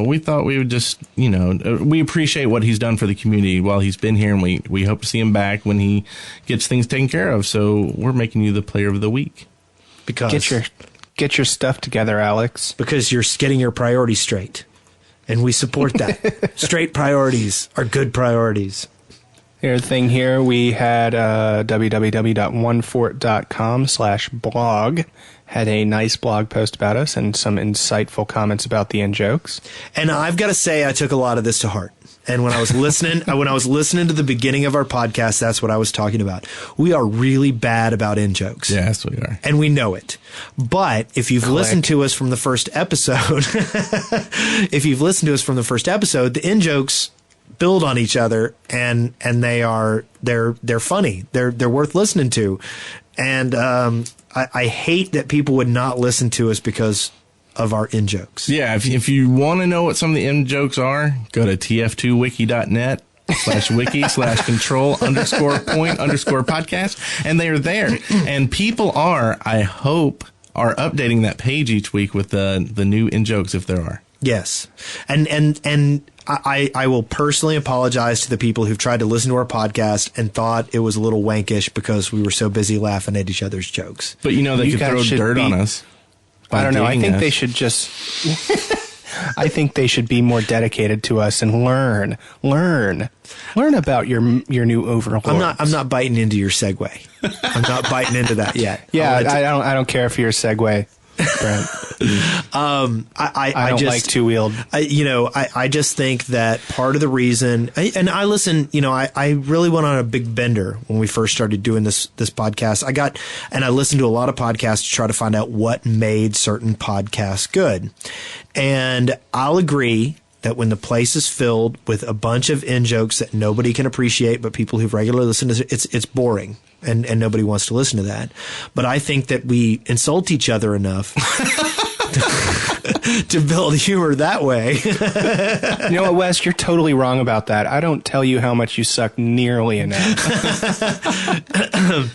we thought we would just we appreciate what he's done for the community while he's been here, and we hope to see him back when he gets things taken care of. So we're making you the player of the week. Because get your stuff together, Alex. Because you're getting your priorities straight, and we support that. Straight priorities are good priorities. Here's the thing here. We had www.onefort.com/blog had a nice blog post about us and some insightful comments about the in-jokes. And I've got to say, I took a lot of this to heart. And when I was listening, to the beginning of our podcast, that's what I was talking about. We are really bad about in-jokes. Yes, we are. And we know it. But if you've listened to us from the first episode, the in-jokes build on each other, and they're funny. They're worth listening to. And I hate that people would not listen to us because of our in-jokes. Yeah, if you want to know what some of the in-jokes are, go to tf2wiki.net/wiki/control_point_podcast, and they are there. And people I hope, are updating that page each week with the new in-jokes if there are. Yes. And I will personally apologize to the people who've tried to listen to our podcast and thought it was a little wankish because we were so busy laughing at each other's jokes. But they could throw dirt on us. I don't know. I think they should just. I think they should be more dedicated to us and learn about your new overlords. I'm not biting into your segue. I'm not biting into that yet. Yeah, I don't care if you're a segue, Brent. I don't like two-wheeled. I just think that part of the reason, and I listen, I really went on a big bender when we first started doing this podcast. I listened to a lot of podcasts to try to find out what made certain podcasts good. And I'll agree that when the place is filled with a bunch of in-jokes that nobody can appreciate, but people who've regularly listened to it's boring. And nobody wants to listen to that. But I think that we insult each other enough to build humor that way. You know what, Wes? You're totally wrong about that. I don't tell you how much you suck nearly enough.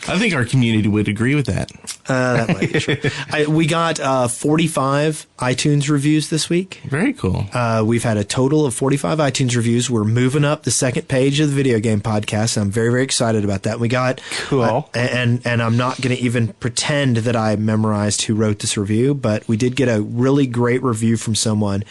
I think our community would agree with that. That might be true. We got 45 iTunes reviews this week. Very cool. We've had a total of 45 iTunes reviews. We're moving up the second page of the video game podcast. I'm very, very excited about that. We got cool. And I'm not going to even pretend that I memorized who wrote this review, but we did get a really great review from someone.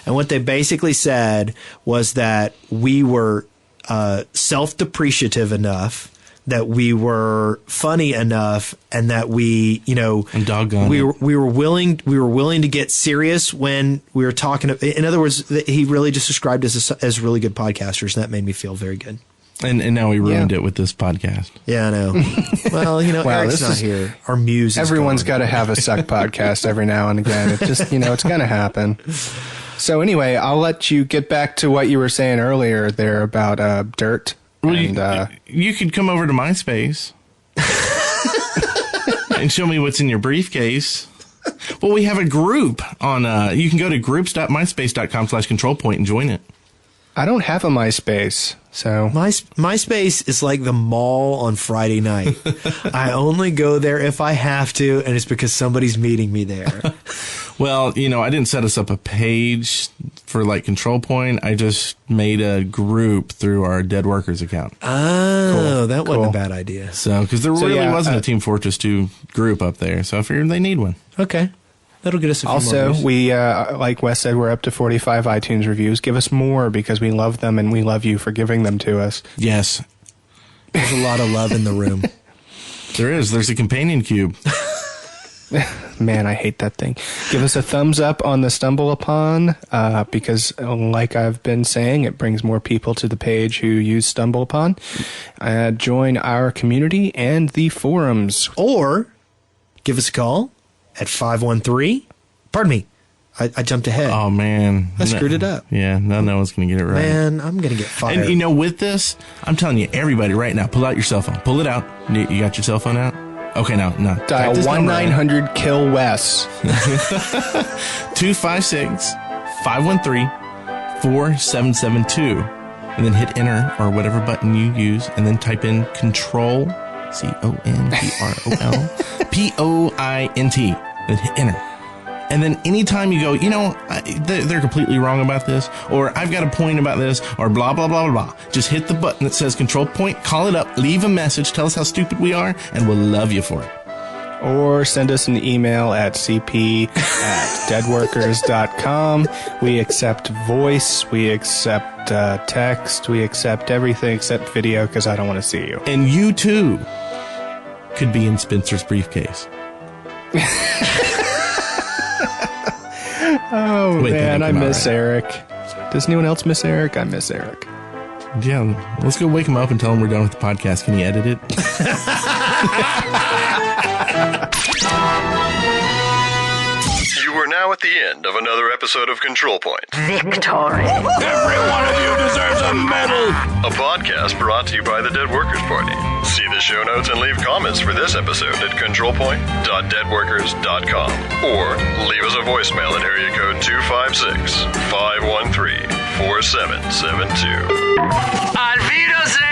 And what they basically said was that we were self-depreciative enough, that we were funny enough, and that we were willing to get serious when we were talking. In other words, he really just described us as really good podcasters, and that made me feel very good. And now we ruined it with this podcast. Yeah, I know. Well, Eric's not here. Our muse is everyone's got to have a suck podcast every now and again. It's just, it's going to happen. So anyway, I'll let you get back to what you were saying earlier there about dirt. Well, you could come over to MySpace and show me what's in your briefcase. Well, we have a group on, you can go to groups.myspace.com/controlpoint and join it. I don't have a MySpace, so. MySpace is like the mall on Friday night. I only go there if I have to, and it's because somebody's meeting me there. Well, I didn't set us up a page for Control Point. I just made a group through our Dead Workers account. Oh, cool. That wasn't a bad idea. So, because there really wasn't a Team Fortress 2 group up there, so I figured they need one. Okay. That'll get us a few also, more views. We, like Wes said, we're up to 45 iTunes reviews. Give us more because we love them and we love you for giving them to us. Yes. There's a lot of love in the room. There is. There's a companion cube. Man, I hate that thing. Give us a thumbs up on the Stumble Upon, because like I've been saying, it brings more people to the page who use Stumble Upon. Join our community and the forums. Or give us a call at 513. Pardon me. I jumped ahead. Oh, man. I screwed it up. Yeah, no one's going to get it right. Man, I'm going to get fired. And, with this, I'm telling you, everybody right now, pull out your cell phone. Pull it out. You got your cell phone out? Okay, no. Dial 1-900-KILL-WES. 256-513-4772. And then hit enter or whatever button you use. And then type in control, CONTROL, POINT. Then hit enter. And then anytime you go, they're completely wrong about this, or I've got a point about this, or blah, blah, blah, blah, blah. Just hit the button that says control point, call it up, leave a message, tell us how stupid we are, and we'll love you for it. Or send us an email at cp@deadworkers.com. We accept voice, we accept text, we accept everything except video because I don't want to see you. And you, too, could be in Spencer's briefcase. Oh, man, I miss Eric. Does anyone else miss Eric? I miss Eric. Yeah, let's go wake him up and tell him we're done with the podcast. Can he edit it? You are now at the end of another episode of Control Point. Victory. Every one of you deserves a medal! A podcast brought to you by the Dead Workers Party. See the show notes and leave comments for this episode at controlpoint.deadworkers.com or leave us a voicemail at area code 256-513-4772. Auf Wiedersehen!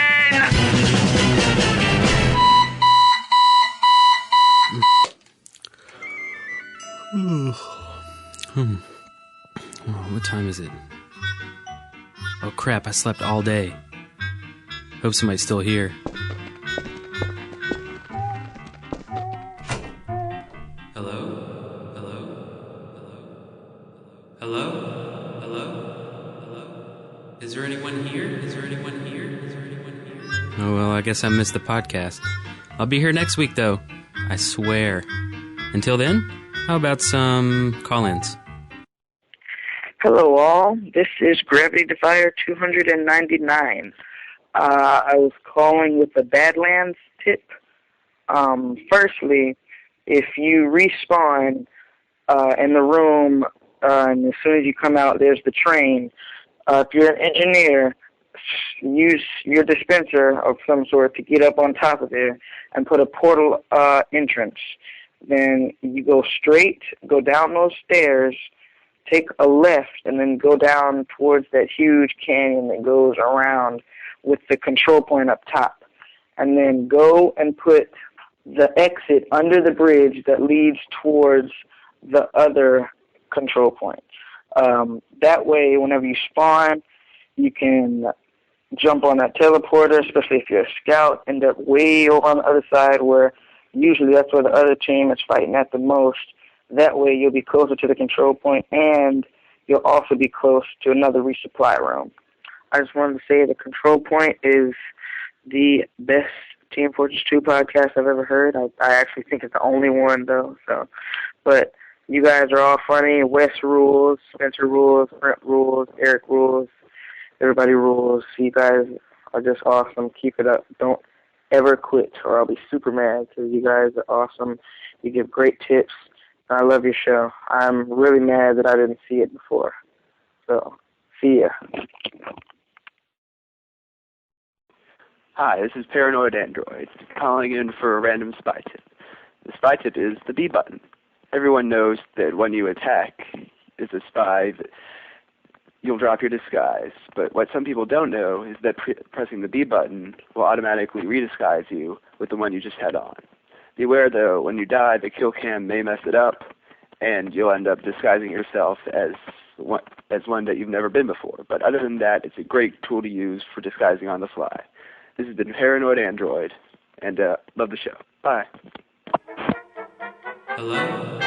What time is it? Oh crap, I slept all day. Hope somebody's still here. Hello? Is there anyone here? Oh, well, I guess I missed the podcast. I'll be here next week, though. I swear. Until then, how about some call-ins? Hello, all. This is Gravity Defier 299. I was calling with a Badlands tip. Firstly, if you respawn in the room, and as soon as you come out, there's the train. If you're an engineer, use your dispenser of some sort to get up on top of there and put a portal entrance. Then you go straight, go down those stairs, take a left, and then go down towards that huge canyon that goes around with the control point up top. And then go and put the exit under the bridge that leads towards the other control point. That way, whenever you spawn, you can jump on that teleporter, especially if you're a scout, end up way over on the other side where usually that's where the other team is fighting at the most. That way you'll be closer to the control point, and you'll also be close to another resupply room. I just wanted to say the Control Point is the best Team Fortress 2 podcast I've ever heard. I actually think it's the only one, though. But you guys are all funny. Wes rules, Spencer rules, Brent rules, Eric rules, everybody rules. You guys are just awesome. Keep it up. Don't ever quit, or I'll be super mad, because you guys are awesome. You give great tips. I love your show. I'm really mad that I didn't see it before. So, see ya. Hi, this is Paranoid Android, calling in for a random spy tip. The spy tip is the B button. Everyone knows that when you attack as a spy, you'll drop your disguise. But what some people don't know is that pressing the B button will automatically redisguise you with the one you just had on. Beware, though, when you die, the kill cam may mess it up, and you'll end up disguising yourself as one that you've never been before. But other than that, it's a great tool to use for disguising on the fly. This has been Paranoid Android, and love the show. Bye. Hello?